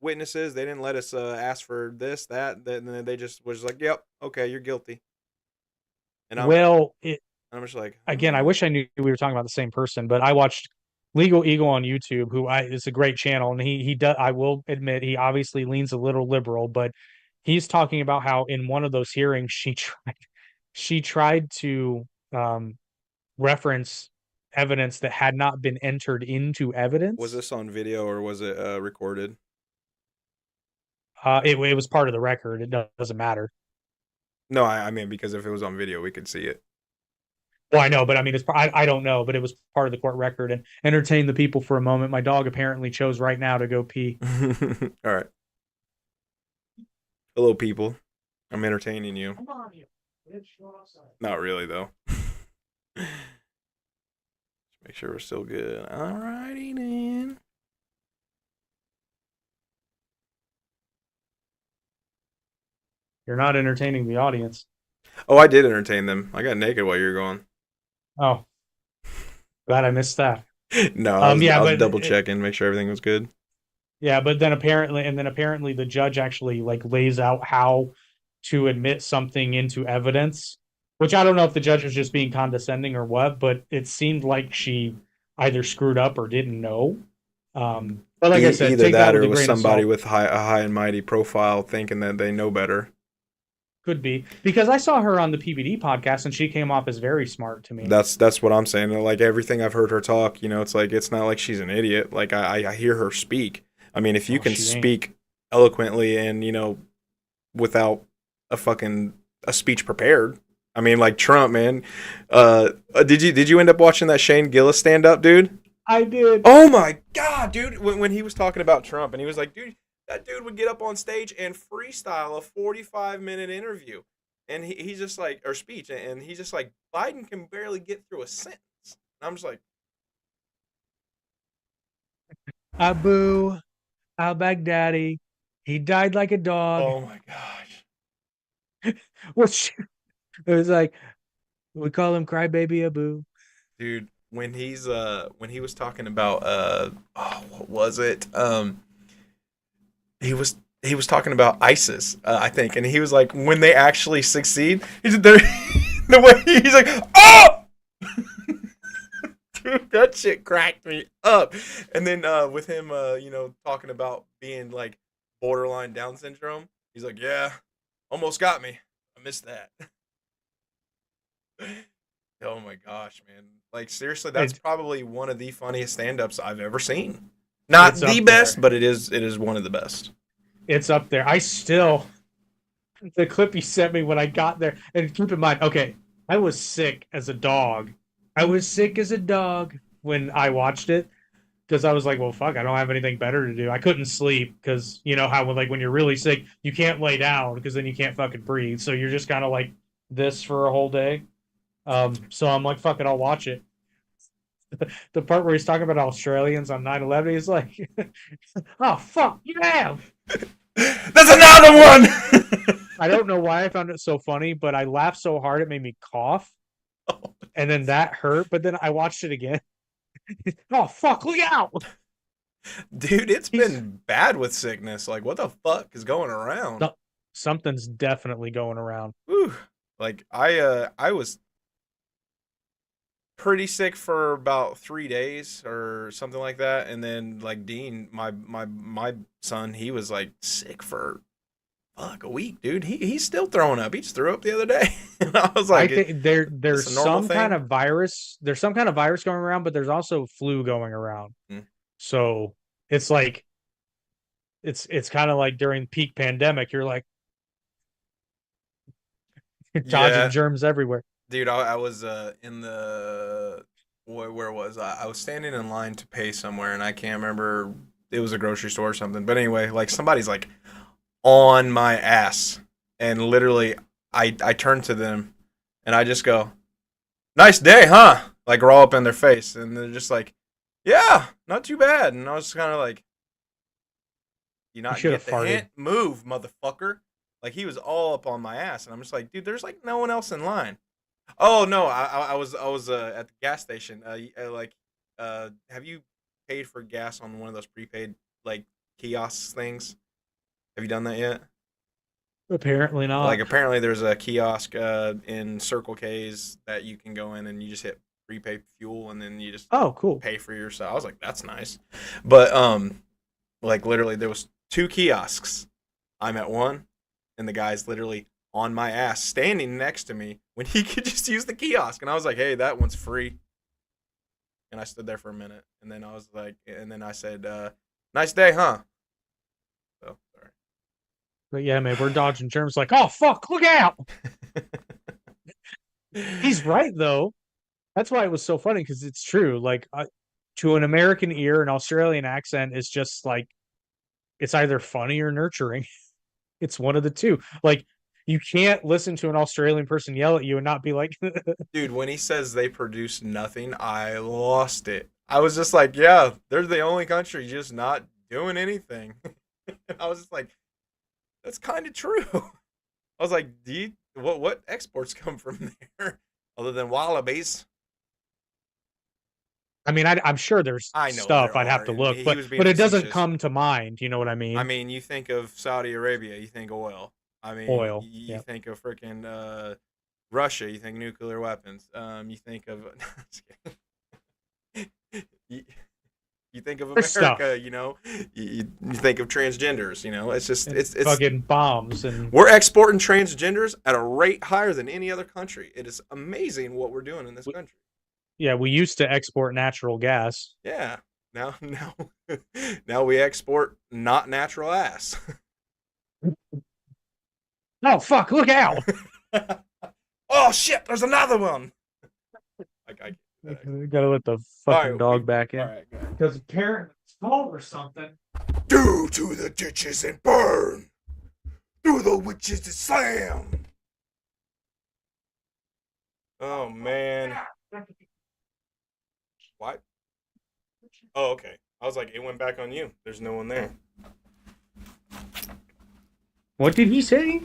witnesses. They didn't let us ask for this, that. Then they just was like, yep, okay, you're guilty." And I'm just like, again, I wish I knew we were talking about the same person, but I watched Legal Eagle on YouTube, it's a great channel, and he does. I will admit, he obviously leans a little liberal, but he's talking about how in one of those hearings she tried to reference evidence that had not been entered into evidence. Was this on video or was it recorded? It was part of the record. It doesn't matter. No, I mean, because if it was on video, we could see it. Well, I know, but I mean, I don't know, but it was part of the court record. And entertain the people for a moment. My dog apparently chose right now to go pee. All right. Hello, people. I'm entertaining you. Come on, you. Not really, though. Just make sure we're still good. All righty, then. You're not entertaining the audience. Oh, I did entertain them. I got naked while you were gone. Oh, glad I missed that. No, I was Yeah, I was but double checking, make sure everything was good. yeah, but then apparently the judge actually like lays out how to admit something into evidence, which I don't know if the judge was just being condescending or what, but it seemed like she either screwed up or didn't know. But like I said, Either take that that or with it a was grain of somebody salt. with a high and mighty profile thinking that they know better. Could be because I saw her on the PBD podcast and she came off as very smart to me. That's what I'm saying. Like everything I've heard her talk, it's like it's not like she's an idiot. Like I hear her speak. I mean, if you Oh, can she ain't. speak eloquently and without a speech prepared. I mean, like Trump, man. Did you end up watching that Shane Gillis stand up, dude? I did. Oh my god, dude! When he was talking about Trump, and he was like, dude, that dude would get up on stage and freestyle a 45-minute interview, and he's just like, or speech, and he's just like, Biden can barely get through a sentence. And I'm just like, Abu al Baghdadi. He died like a dog. oh my gosh, Which it was like we call him Crybaby Abu. dude. When he was talking about oh, what was it? He was talking about ISIS, I think, and he was like, when they actually succeed, he's there. The way he's like, oh, dude, that shit cracked me up. And then with him, talking about being like borderline Down syndrome, he's like, yeah, almost got me. I missed that. Oh my gosh, man! Like seriously, that's It, probably one of the funniest stand-ups I've ever seen. Not it's the up best, there. but it is one of the best. It's up there. I still the clip you sent me when I got there. And keep in mind, okay, I was sick as a dog. I was sick as a dog when I watched it because I was like, well, fuck, I don't have anything better to do. I couldn't sleep because you know how like when you're really sick, you can't lay down because then you can't fucking breathe. So you're just kind of like this for a whole day. So I'm like, fuck it, I'll watch it. The part where he's talking about Australians on 9/11, he's like, oh fuck, you have. There's another one. I don't know why I found it so funny, but I laughed so hard it made me cough, and then that hurt. But then I watched it again. Oh fuck, look out! Dude, it's He's been bad with sickness. Like, what the fuck is going around? something's definitely going around. Whew. Like, I was pretty sick for about 3 days or something like that, and then like Dean, my son, he was like sick for fuck a week, dude. He's still throwing up. He just threw up the other day, and I was I like, think "This there's a normal some kind thing?" of virus. There's some kind of virus going around, but there's also flu going around. Mm. So it's like it's kind of like during peak pandemic. You're like dodging Yeah, germs everywhere. dude, I was in the where was I? I was standing in line to pay somewhere, and I can't remember. It was a grocery store or something. But anyway, like somebody's like on my ass, and literally, I turn to them, and I just go, "Nice day, huh?" Like roll up in their face, and they're just like, "Yeah, not too bad." And I was kind of like, "You You not should have get the farted. hint? Move, motherfucker!" Like he was all up on my ass, and I'm just like, "Dude, there's like no one else in line." Oh no, I was at the gas station. Have you paid for gas on one of those prepaid like kiosks things? Have you done that yet? Apparently Like not. apparently there's a kiosk in Circle K's that you can go in and you just hit prepaid fuel and then you just Oh, cool. pay for yourself. I was like, that's nice, but like literally there was two kiosks. I'm at one, and the guy's literally on my ass, standing next to me when he could just use the kiosk. And I was like, hey, that one's free. And I stood there for a minute, and then I was like, and then I said, nice day, huh? So But yeah, man, we're dodging germs. Like, oh fuck, look out! sorry. He's right though. That's why it was so funny because it's true. Like to an American ear, an Australian accent is just like it's either funny or nurturing. It's one of the two. Like you can't listen to an Australian person yell at you and not be like, Dude, when he says they produce nothing, I lost it. I was just like, yeah, they're the only country just not doing anything. I was just like, that's kind of true. I was like, what exports come from there other than wallabies? I mean, I'm sure there's I know stuff there I'd have are, to and look, he but was being but it doesn't facetious. come to mind. You know what I I mean? mean, you think of Saudi Arabia, you think oil. I mean, Oil. you Yeah. think of freaking Russia, you think nuclear weapons. You think of you, you think of There's America, stuff. you know. You think of transgenders, you know. It's just And it's fucking bombs and we're exporting transgenders at a rate higher than any other country. It is amazing what we're doing in this country. yeah, we used to export natural gas. Yeah. Now now we export not natural ass. Oh fuck! Look out! Oh shit, there's another one. We gotta let the All fucking right, dog back all in right, because apparently it's cold or something. due to the ditches and burn, through the witches to slam. Oh man. What? Oh, okay. I was like, it went back on you. There's no one there. What did he say,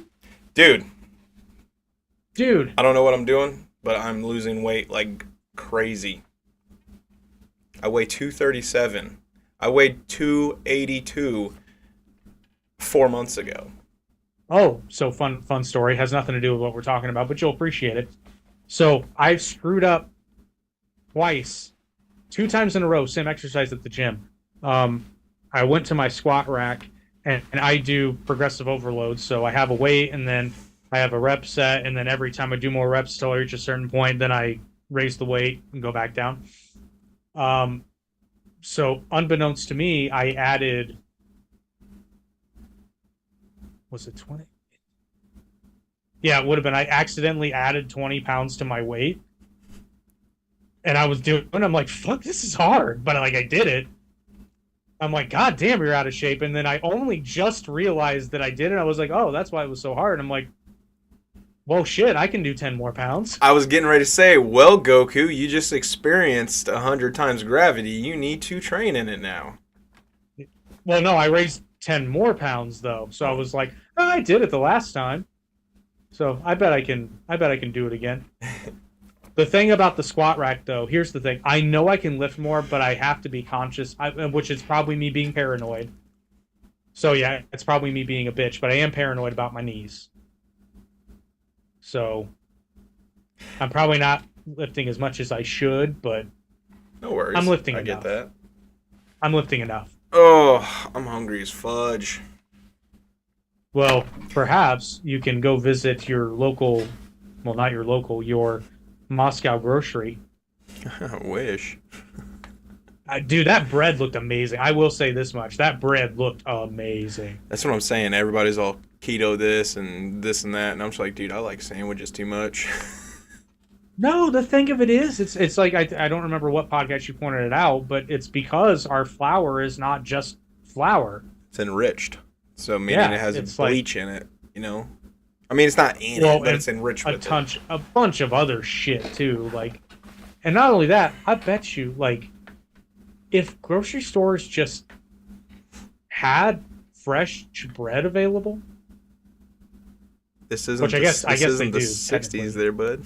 Dude, dude? I don't know what I'm doing, but I'm losing weight like crazy. I weigh 237. I weighed 282 4 months ago. Oh, so fun story. Has nothing to do with what we're talking about, but you'll appreciate it. So I've screwed up twice, 2 times in a row, same exercise at the gym. I went to my squat rack and I do progressive overload. So I have a weight and then I have a rep set, and then every time I do more reps till I reach a certain point, then I raise the weight and go back down. So unbeknownst to me, I added, was it 20? Yeah, it would have been. I accidentally added 20 pounds to my weight. And I was doing, and I'm like, fuck, this is hard. But like, I did it. I'm like, God damn, you're out of shape. And then I only just realized that I did it. I was like, oh, that's why it was so hard. I'm like, well, shit, I can do 10 more pounds. I was getting ready to say, well, Goku, you just experienced 100 times gravity. You need to train in it now. Well, no, I raised 10 more pounds though. So I was like, oh, I did it the last time. So I bet I can do it again. The thing about the squat rack, though, here's the thing. I know I can lift more, but I have to be conscious, which is probably me being paranoid. So, yeah, it's probably me being a bitch, but I am paranoid about my knees. So, I'm probably not lifting as much as I should, but No worries. I'm lifting I enough. get that. I'm lifting enough. Oh, I'm hungry as fudge. Well, perhaps you can go visit your local, well, not your local, your Moscow grocery. I wish. Dude, that bread looked amazing. I will say this much. That bread looked amazing. That's what I'm saying. Everybody's all keto this and that. And I'm just like, dude, I like sandwiches too much. No, the thing of it is, it's like I don't remember what podcast you pointed it out, but it's because our flour is not just flour. It's enriched. So meaning Yeah, it has it's like, bleach in it, you know? I mean, it's not in well, it, but and it's enriched with it. a bunch of other shit too. Like, and not only that, I bet you, like, if grocery stores just had fresh bread available, This isn't which I the, guess this they isn't the do, 60s technically. there, bud.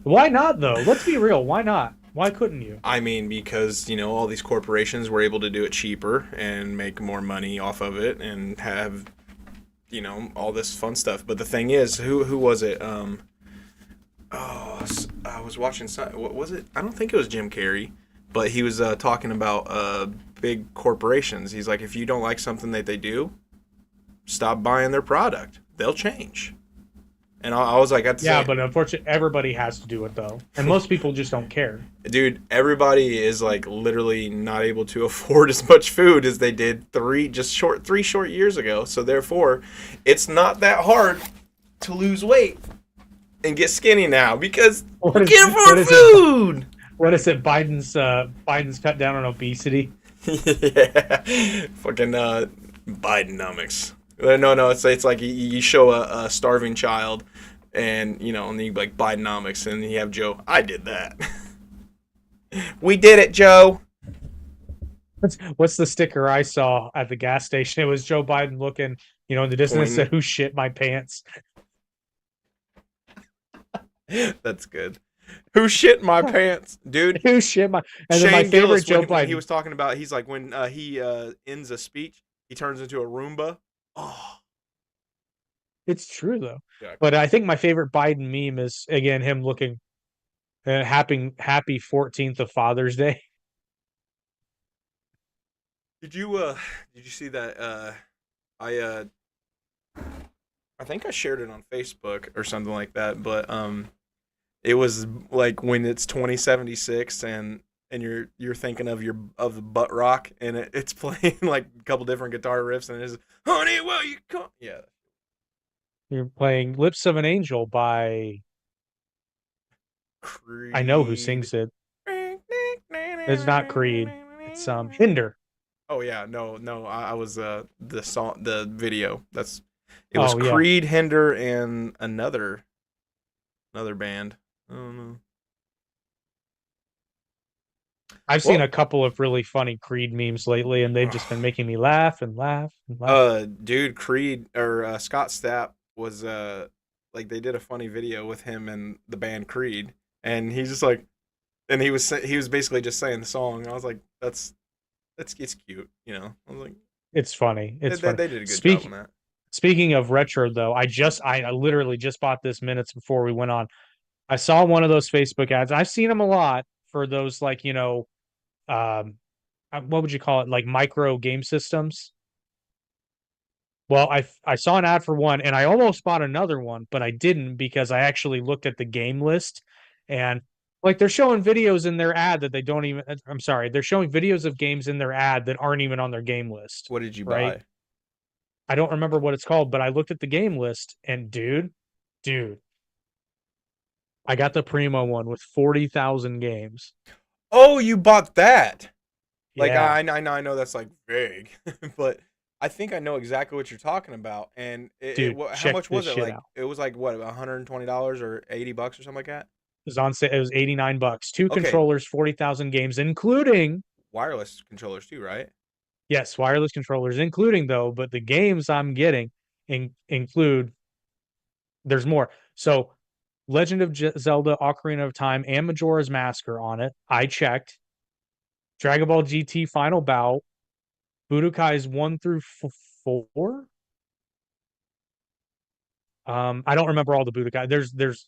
Why not though? Let's be real. Why not? Why couldn't you? I mean, because, you know, all these corporations were able to do it cheaper and make more money off of it and have, you know, all this fun stuff. But the thing is, who was it? I was watching what was it? I don't think it was Jim Carrey, but he was talking about big corporations. He's like, if you don't like something that they do, stop buying their product. They'll change. And I was like, Yeah, but unfortunately, everybody has to do it though, and most people just don't care. dude, everybody is like literally not able to afford as much food as they did 3 short years ago. So therefore, it's not that hard to lose weight and get skinny now because we can't afford food. What is it? Biden's cut down on obesity. Yeah, fucking Bidenomics. No, it's like you show a starving child, and you know, and you like Bidenomics, and you have Joe. I did that. We did it, Joe. What's the sticker I saw at the gas station? It was Joe Biden looking, you know, in the distance. Said, "Who shit my pants?" That's good. Who shit my pants, dude? Who shit my? And then my Shane favorite Gillis, Joe when he Biden. was talking about, he's like, when he ends a speech, he turns into a Roomba. Oh, It's true though. yeah. But I think my favorite Biden meme is again him looking happy 14th of Father's Day. Did you see that I I think I shared it on Facebook or something like that, but it was like when it's 2076 and you're thinking of the butt rock and it's playing like a couple different guitar riffs and it's honey, well you come, yeah. You're playing Lips of an Angel by I know who Creed. sings it. It's not Creed. It's Hinder. Oh yeah, no, I was the song, the video. It was Oh yeah. Creed, Hinder, and another band. I don't know. I've seen Well, a couple of really funny Creed memes lately, and they've just been making me laugh and laugh and laugh. dude, Creed or Scott Stapp was like they did a funny video with him and the band Creed, and he's just like, and he was basically just saying the song. I was like, that's it's cute, you know. I was like, It's funny. It's funny. they did a good job on that. Speaking of retro, though, I literally just bought this minutes before we went on. I saw one of those Facebook ads. I've seen them a lot for those like um, what would you call it? Like micro game systems. Well, I saw an ad for one, and I almost bought another one, but I didn't because I actually looked at the game list, and like they're showing videos in their ad that they don't even. I'm sorry, they're showing videos of games in their ad that aren't even on their game list, What did you right? buy? I don't remember what it's called, but I looked at the game list, and dude, I got the Primo one with 40,000 games. Oh, you bought that. Like Yeah, I know that's like vague, but I think I know exactly what you're talking about. And dude, how check much this was it? shit Like out. it was like what, $120 or $80 or something like that. It was on sale. It was 89 bucks. Two Okay, controllers, 40,000 games, including wireless controllers too, right? yes, wireless controllers, including though, but the games I'm getting include there's more. So Legend of Zelda, Ocarina of Time, and Majora's Mask are on it. I checked. Dragon Ball GT Final Bout, Budokai's 1 through 4. I don't remember all the Budokai.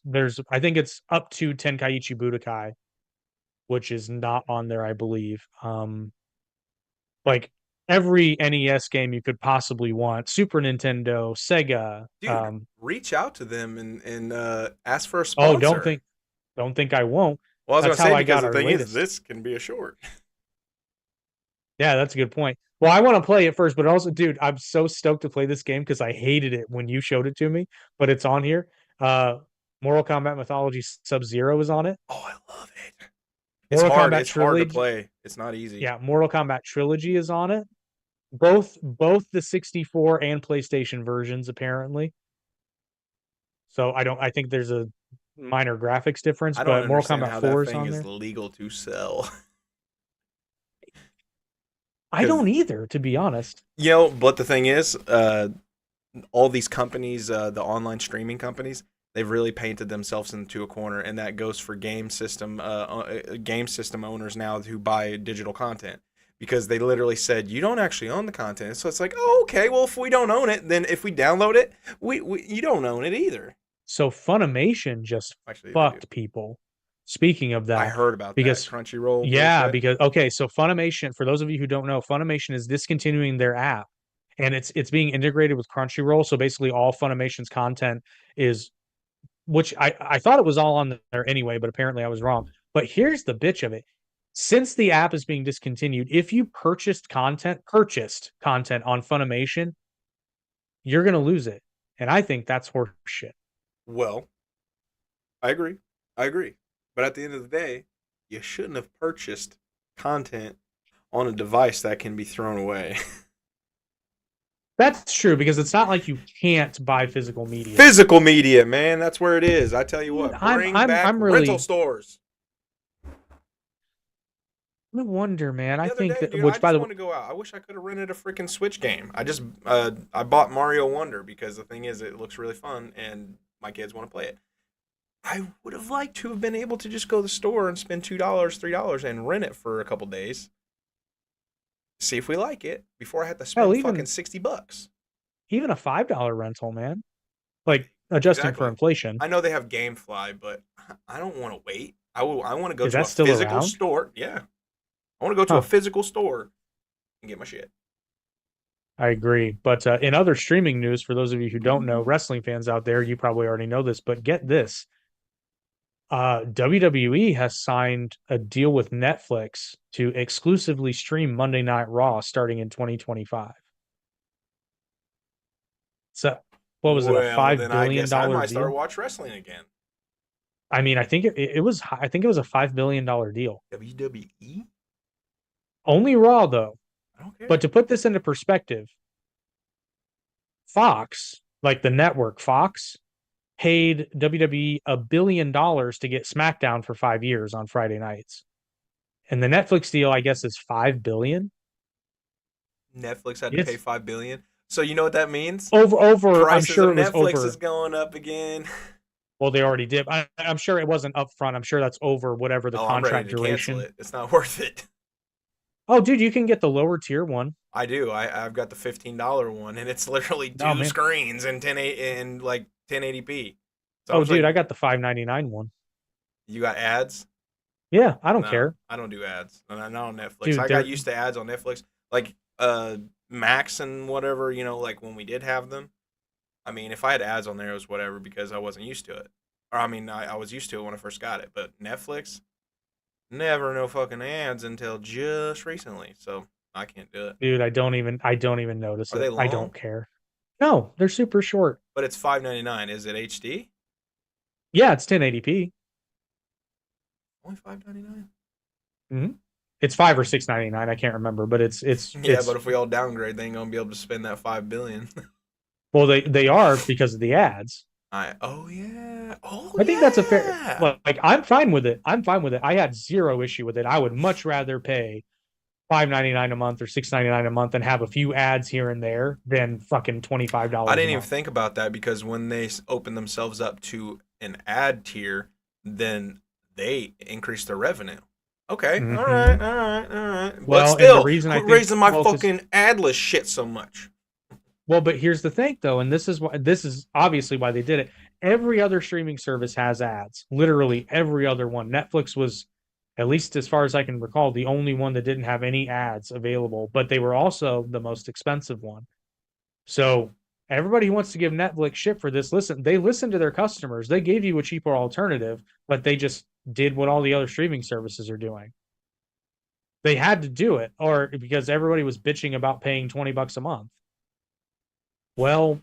There's I think it's up to Tenkaichi Budokai, which is not on there, I believe. Like every NES game you could possibly want, Super Nintendo, Sega. Dude, reach out to them and ask for a Oh, sponsor. don't think I won't. Well, I was That's gonna how say I because got the our thing is, latest. this can be a short. Yeah, that's a good point. Well, I want to play it first, but also, dude, I'm so stoked to play this game because I hated it when you showed it to me, but it's on here. Uh, Mortal Kombat Mythology Sub Zero is on it. Oh, I love it. It's Mortal hard. Kombat It's hard to Trilogy, play. It's not easy. yeah, Mortal Kombat Trilogy is on it. Both the 64 and PlayStation versions apparently. So I think there's a minor graphics difference, I don't but Mortal understand Kombat how that 4 is thing on is there. legal to sell. I Because don't either, to be honest. you know, but the thing is, all these companies, the online streaming companies, they've really painted themselves into a corner, and that goes for game system owners now who buy digital content because they literally said you don't actually own the content. So it's like, oh, okay, well if we don't own it, then if we download it, we you don't own it either. So Funimation just Actually, they do. fucked people. Speaking of I that, heard about that because Crunchyroll yeah, bullshit. because okay, so Funimation, for those of you who don't know, Funimation is discontinuing their app and it's being integrated with Crunchyroll. So basically all Funimation's content is which I thought it was all on there anyway, but apparently I was wrong. But here's the bitch of it. Since the app is being discontinued, if you purchased content on Funimation, you're gonna lose it. And I think that's horseshit. Well, I agree. I agree. But at the end of the day, you shouldn't have purchased content on a device that can be thrown away. That's true because it's not like you can't buy physical media. Physical media, man, that's where it is. I tell you Dude, what, bring back I'm rental really stores. I wonder, man. I The other think day, that dude, I which by just the way, want to go out. I wish I could have rented a freaking Switch game. I bought Mario Wonder because the thing is, it looks really fun and my kids want to play it. I would have liked to have been able to just go to the store and spend $2, $3 and rent it for a couple days. See if we like it before I had to Hell, spend fucking $60. even a $5 rental, man. Like adjusting for Exactly. inflation. I know they have GameFly, but I don't want to wait. I want to go Is to that a still physical around? store. Yeah. I want to go to a Huh. physical store and get my shit. I agree. But in other streaming news, for those of you who don't know, wrestling fans out there, you probably already know this, but get this. WWE has signed a deal with Netflix to exclusively stream Monday Night Raw starting in 2025. So, what was it, a Well, $5 then I billion guess I dollar might start deal? watch wrestling again. I mean, I think it was I think it was a $5 billion deal. WWE? Only Raw though. I don't care. But to put this into perspective, Fox, like the network Fox, paid WWE $1 billion to get SmackDown for 5 years on Friday nights. And the Netflix deal, I guess, is $5 billion. Netflix had to pay It's $5 billion. So you know what that means? over. I'm Prices of sure it was Netflix over. is going up again. Well, they already did. I'm sure it wasn't upfront. I'm sure that's over whatever the Oh, I'm ready contract to cancel duration. it. It's not worth it. Oh, dude, you can get the lower tier one. I do. I've got the $15 one, and it's literally Oh two man. screens and 1080p. So I Oh, was dude, like, I got the $5.99 one. you got ads? Yeah, I don't No, care, I don't do ads. Not on Netflix. dude. I got They're used to ads on Netflix, like Max and whatever. Like when we did have them. I mean, if I had ads on there, it was whatever because I wasn't used to it. Or I mean, I was used to it when I first got it, but Netflix, never no fucking ads until just recently. So I can't do it. dude. I don't even notice Are they it. I long? don't care. No, they're super short. But it's $5.99. Is it HD? Yeah, it's 1080p. Only $5.99. Mm-hmm. It's 5 or 6.99. I can't remember, but it's it's Yeah, but it's if we all downgrade, they ain't gonna be able to spend that $5 billion. well, they are because of the ads. Oh yeah, oh I think that's a fair. yeah. Like I'm fine with it. I'm fine with it. I had zero issue with it. I would much rather pay $5.99 a month or $6.99 a month and have a few ads here and there than fucking $25 I a didn't even month. think about that because when they open themselves up to an ad tier, then they increase their revenue. Okay, all Mm-hmm. right, all right, all right. But Well, and the still, reason I quit think raising my well, because fucking adless shit so much. well, but here's the thing though, and this is obviously why they did it. Every other streaming service has ads. Literally every other one. Netflix was, at least as far as I can recall, the only one that didn't have any ads available, but they were also the most expensive one. So everybody who wants to give Netflix shit for this, they listen to their customers. They gave you a cheaper alternative, but they just did what all the other streaming services are doing. They had to do it, or because everybody was bitching about paying $20 a month. Well,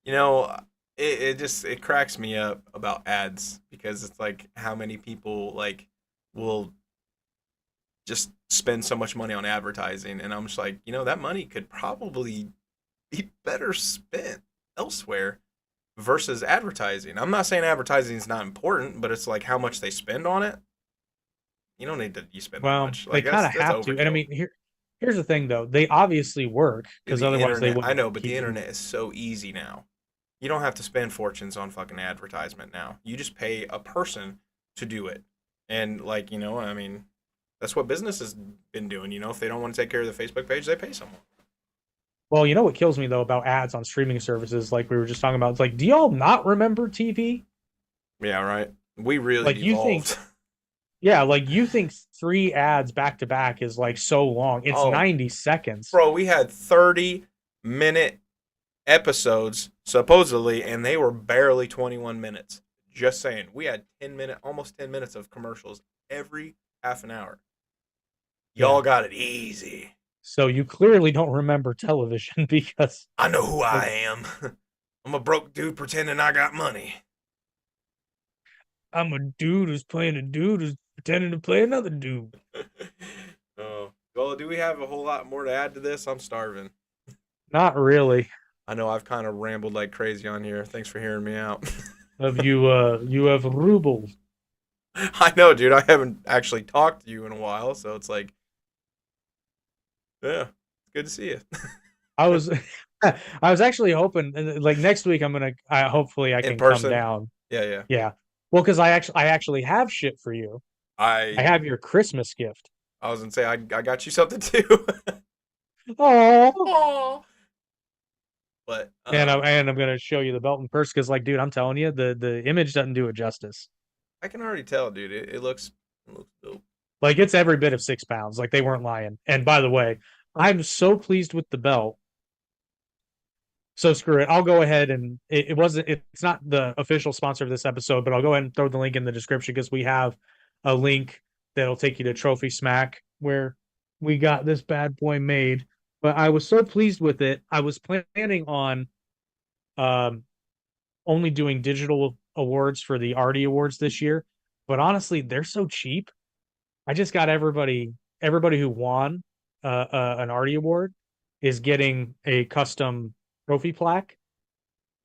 You know, it cracks me up about ads because it's like how many people like will just spend so much money on advertising, and I'm just like, that money could probably be better spent elsewhere versus advertising. I'm not saying advertising is not important, but it's like how much they spend on it. You don't need to you spend that well, much. they Like kind that's of that's have to. And I overkill. mean, here's the thing though. They obviously work Dude, because the otherwise they internet, I wouldn't know, but the keep them. internet is so easy now. You don't have to spend fortunes on fucking advertisement now. You just pay a person to do it. And like, I mean, that's what business has been doing. If they don't want to take care of the Facebook page, they pay someone. Well, you know what kills me though about ads on streaming services, like we were just talking about. It's like, do y'all not remember TV? Yeah, right. We really Like you think, devolved. yeah, like you think three ads back to back is like so long. It's Oh, 90 seconds. bro, we had 30-minute episodes supposedly, and they were barely 21 minutes. Just saying, we had almost 10 minutes of commercials every half an hour. Yeah. Y'all got it easy. So you clearly don't remember television because I know who of, I am. I'm a broke dude pretending I got money. I'm a dude who's playing a dude who's pretending to play another dude. Oh, well, do we have a whole lot more to add to this? I'm starving. Not really. I know I've kind of rambled like crazy on here. Thanks for hearing me out. You have rubles. I know, dude. I haven't actually talked to you in a while, so it's like, yeah, it's good to see you. I was I was actually hoping like next week I'm gonna hopefully I In can come person. down. Yeah, yeah. Yeah. Well, because I actually have shit for you. I I have your Christmas gift. I was gonna say I got you something too. Oh. Aw. But And I'm gonna show you the belt and purse because, like, dude, I'm telling you, the image doesn't do it justice. I can already tell, dude. It looks dope. Like, it's every bit of 6 pounds. Like, they weren't lying. And by the way, I'm so pleased with the belt. So screw it. I'll go ahead and it wasn't. It's not the official sponsor of this episode, but I'll go ahead and throw the link in the description because we have a link that'll take you to Trophy Smack where we got this bad boy made. But I was so pleased with it. I was planning on um only doing digital awards for the Artie Awards this year, but honestly, they're so cheap. I just got everybody who won an Artie Award is getting a custom trophy plaque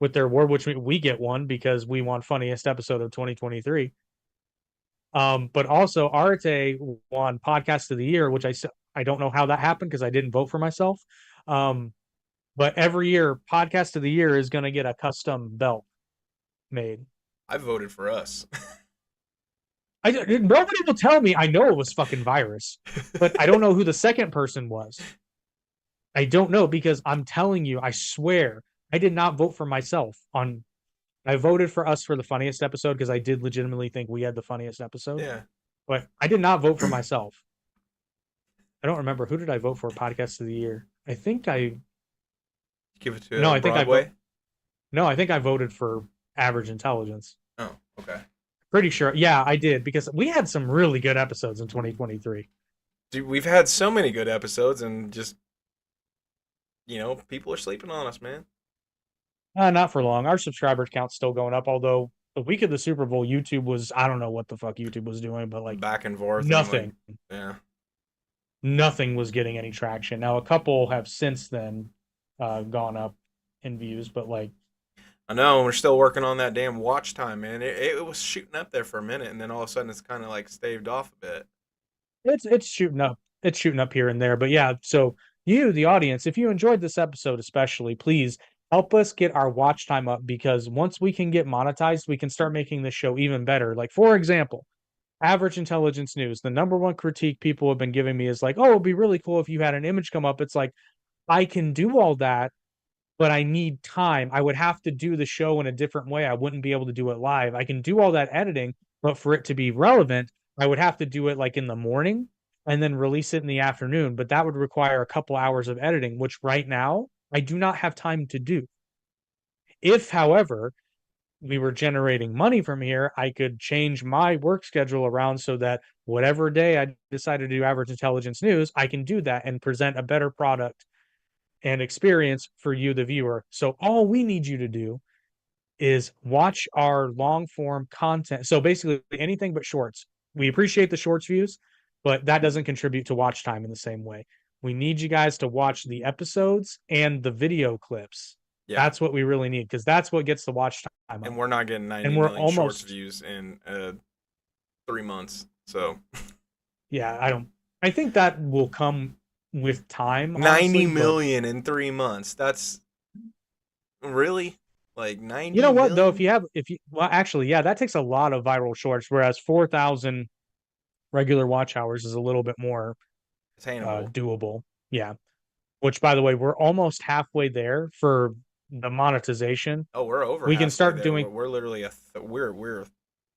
with their award, which we get one because we won funniest episode of 2023. But also Arte won podcast of the year, which I don't know how that happened because I didn't vote for myself. Um, but every year, podcast of the year is going to get a custom belt made. I voted for us. Nobody will tell me. I know it was fucking virus, but I don't know who the second person was. I don't know because I'm telling you, I swear, I did not vote for myself on. I voted for us for the funniest episode because I did legitimately think we had the funniest episode, Yeah. but I did not vote for myself. I don't remember who did I vote for podcast of the year. I think I Give it to no, I think Broadway. I think I voted for average intelligence. Oh, okay. Pretty sure. Yeah, I did because we had some really good episodes in 2023. Dude, we've had so many good episodes, and just people are sleeping on us, man. Not for long. Our subscriber count's still going up, although the week of the Super Bowl, YouTube was I don't know what the fuck YouTube was doing, but like Back and forth. nothing. And yeah. Nothing was getting any traction. Now a couple have since then gone up in views, but like I know we're still working on that damn watch time, man. It was shooting up there for a minute, and then all of a sudden it's kind of like staved off a bit. it's shooting up. It's shooting up here and there. But yeah, so you, the audience, if you enjoyed this episode especially, please help us get our watch time up because once we can get monetized, we can start making this show even better. Like for example, Average Intelligence News, the number one critique people have been giving me is like, oh, it'd be really cool if you had an image come up. It's like, I can do all that, but I need time. I would have to do the show in a different way. I wouldn't be able to do it live. I can do all that editing, but for it to be relevant, I would have to do it like in the morning and then release it in the afternoon. But that would require a couple hours of editing, which right now I do not have time to do. If, however, we were generating money from here, I could change my work schedule around so that whatever day I decided to do Average Intelligence News, I can do that and present a better product and experience for you, the viewer. So all we need you to do is watch our long form content. So basically anything but shorts. We appreciate the shorts views, but that doesn't contribute to watch time in the same way. We need you guys to watch the episodes and the video clips. Yeah. That's what we really need because that's what gets the watch time up. And we're not getting 90 And we're million shorts almost views in 3 months. So yeah, I think that will come with time. 90 honestly, million in 3 months. That's really like 90 you know what though, million? if you well actually yeah, that takes a lot of viral shorts, whereas 4,000 regular watch hours is a little bit more Attainable. doable. Yeah. Which by the way, we're almost halfway there for the monetization. Oh, we're over We can halfway start there. doing We're literally we're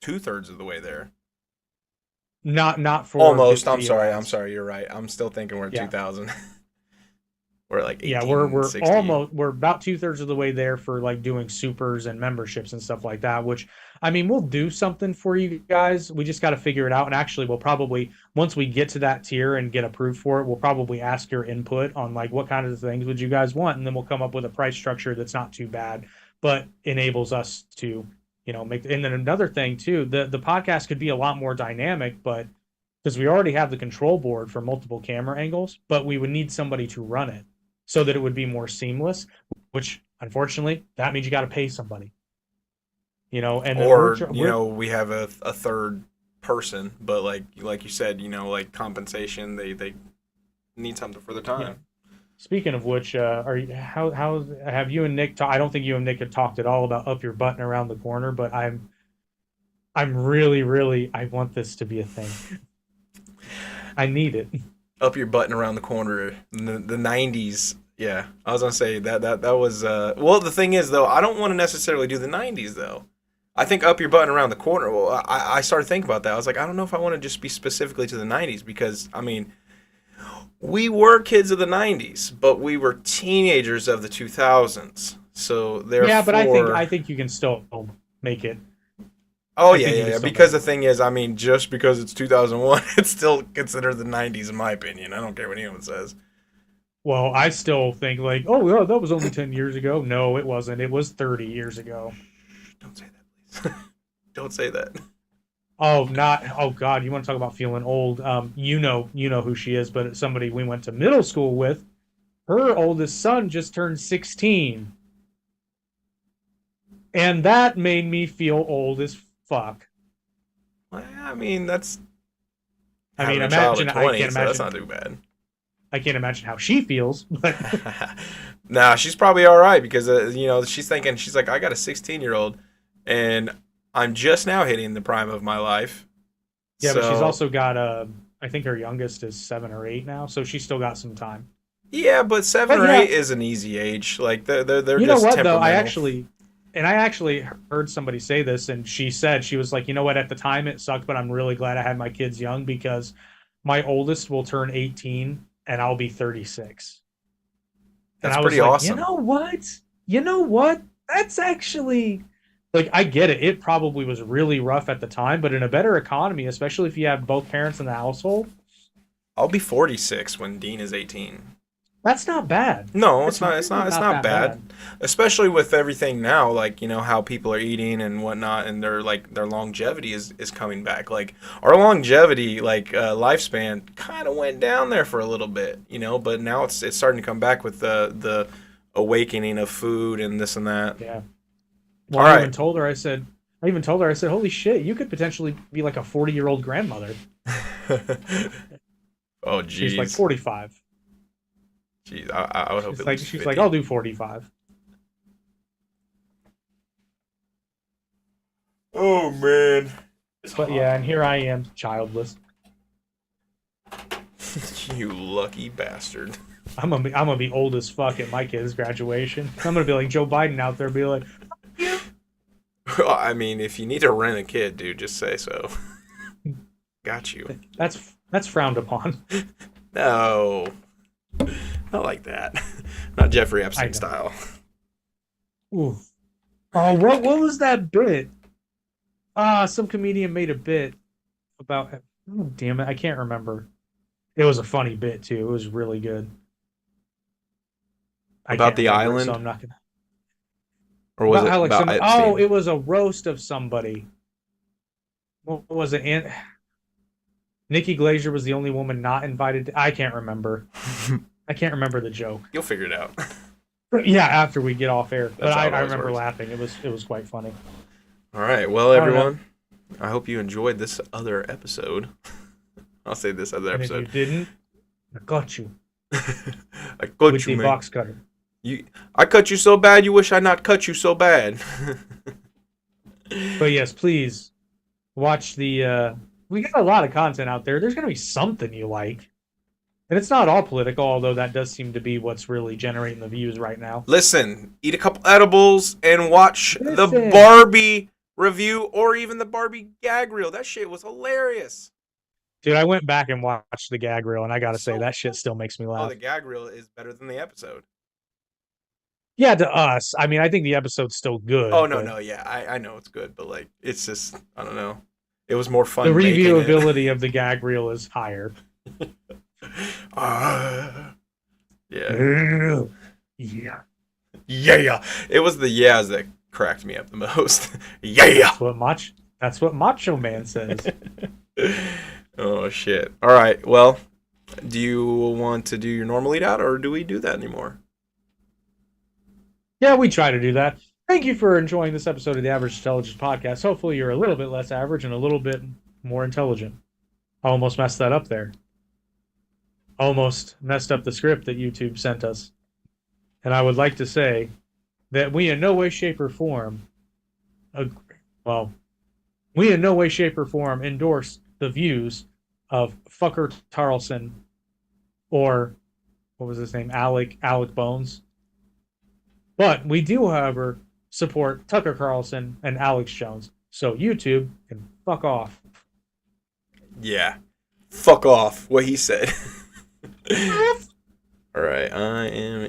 2/3 of the way there. not for Almost. I'm video sorry. ads. You're right. I'm still thinking we're at Yeah. 2000. We're like Yeah, 1860. we're about 2/3 of the way there for like doing supers and memberships and stuff like that, which I mean we'll do something for you guys. We just got to figure it out. And actually we'll probably once we get to that tier and get approved for it, we'll probably ask your input on like what kind of things would you guys want, and then we'll come up with a price structure that's not too bad, but enables us to, make. And then another thing too, the podcast could be a lot more dynamic, but because we already have the control board for multiple camera angles, but we would need somebody to run it so that it would be more seamless, which unfortunately that means you got to pay somebody, and then Or, we're we have a third person, but like you said, like compensation, they need something for their yeah. time. Speaking of which, are you how have you and Nick I don't think you and Nick have talked at all about up your button around the corner, but I'm really, really, I want this to be a thing. I need it. Up your button around the corner. The 90s. Yeah, I was gonna say that was. Well, the thing is though, I don't want to necessarily do the 90s though. I think up your button around the corner. Well, I started thinking about that. I was like, I don't know if I want to just be specifically to the 90s because I mean, we were kids of the 90s, but we were teenagers of the 2000s. So therefore, Yeah, but I think you can still make it. oh I yeah, think you yeah, can yeah. still Because make the it. thing is, I mean, just because it's 2001, it's still considered the 90s in my opinion. I don't care what anyone says. Well, I still think like, oh, yeah, that was only 10 years ago. No, it wasn't. It was 30 years ago. Don't say that, please. Don't say that. Oh, not. Oh God, you want to talk about feeling old? You know who she is, but it's somebody we went to middle school with. Her oldest son just turned 16, and that made me feel old as fuck. Well, I mean, that's I mean, having a child imagine. at I 20, can't so that's imagine. not too bad. I can't imagine how she feels, but Nah, she's probably all right because she's thinking she's like I got a 16-year-old and I'm just now hitting the prime of my life. yeah. But she's So also got I think her youngest is 7 or 8 now, so she's still got some time. yeah, but seven But or yeah, eight is an easy age. Like they're you know just what though? temperamental. I actually heard somebody say this, and she said she was like, you know what? At the time, it sucked, but I'm really glad I had my kids young because my oldest will turn 18, and I'll be 36. And That's I was pretty like, you awesome. know what? You know what? That's actually like I get it. It probably was really rough at the time, but in a better economy, especially if you have both parents in the household, I'll be 46 when Dean is 18. that's not bad. No, it's It's not. It's really not. It's not not that bad, bad. especially with everything now. Like how people are eating and whatnot, and their longevity is coming back. Like our longevity, lifespan, kind of went down there for a little bit. But now it's starting to come back with the awakening of food and this and that. Yeah. All Well, right. I even told her, I said, holy shit, you could potentially be like a 40-year-old grandmother. Oh She's like jeez, 45. jeez. I would hope She's at like, least she's like, 50. I'll do 45. Oh man, it's But hot. yeah, and here I am, childless. You lucky bastard. I'm gonna be old as fuck at my kid's graduation. I'm gonna be like Joe Biden out there, be like, yeah. Well, I mean, if you need to rent a kid, dude, just say so. Got you. That's frowned upon. No, not like that. Not Jeffrey I Epstein know. style. Ooh. Oh, what was that bit? Some comedian made a bit about. Oh, damn it, I can't remember. It was a funny bit too. It was really good. I About can't the remember it, so island, I'm not gonna. or was About it how like about some. Oh, Epstein? it was a roast of somebody. What was it? Nikki Glazer was the only woman not invited. I can't remember. I can't remember the joke. You'll figure it out. But yeah, after we get off air. But That's how it I always remember works. laughing. It was quite funny. All right. Well, I don't know. everyone, I hope you enjoyed this other episode. I'll say this other And if you episode. didn't, I got you I cut with you, the man. box cutter. I cut you so bad. You wish I not cut you so bad. But yes, please watch the. We got a lot of content out there. There's gonna be something you like, and it's not all political, although that does seem to be what's really generating the views right now. Listen, eat a couple edibles and watch the Listen. Barbie review or even the Barbie gag reel. That shit was hilarious. Dude, I went back and watched the gag reel, and I gotta say So that shit still makes me oh, laugh. the gag reel is better than the episode. Yeah, to us. I mean, I think the episode's still good. Oh no, but no, yeah, I know it's good, but like it's just I don't know. It was more the fun making it. reviewability of the gag reel is higher. Ah, yeah, Yeah, yeah. It was the yeahs that cracked me up the most. Yeah. that's what Macho Man says. Oh shit. All right. Well, do you want to do your normal eat out, or do we do that anymore? Yeah, we try to do that. Thank you for enjoying this episode of the Average Intelligence Podcast. Hopefully, you're a little bit less average and a little bit more intelligent. I almost messed that up there. Almost messed up the script that YouTube sent us. And I would like to say that we, in no way, shape, or form, well, We in no way, shape, or form endorse the views of Fucker Tarlson or what was his name, Alec Bones. But we do, however, support Tucker Carlson and Alex Jones. So YouTube can fuck off. Yeah. Fuck off. What he said. All right. I am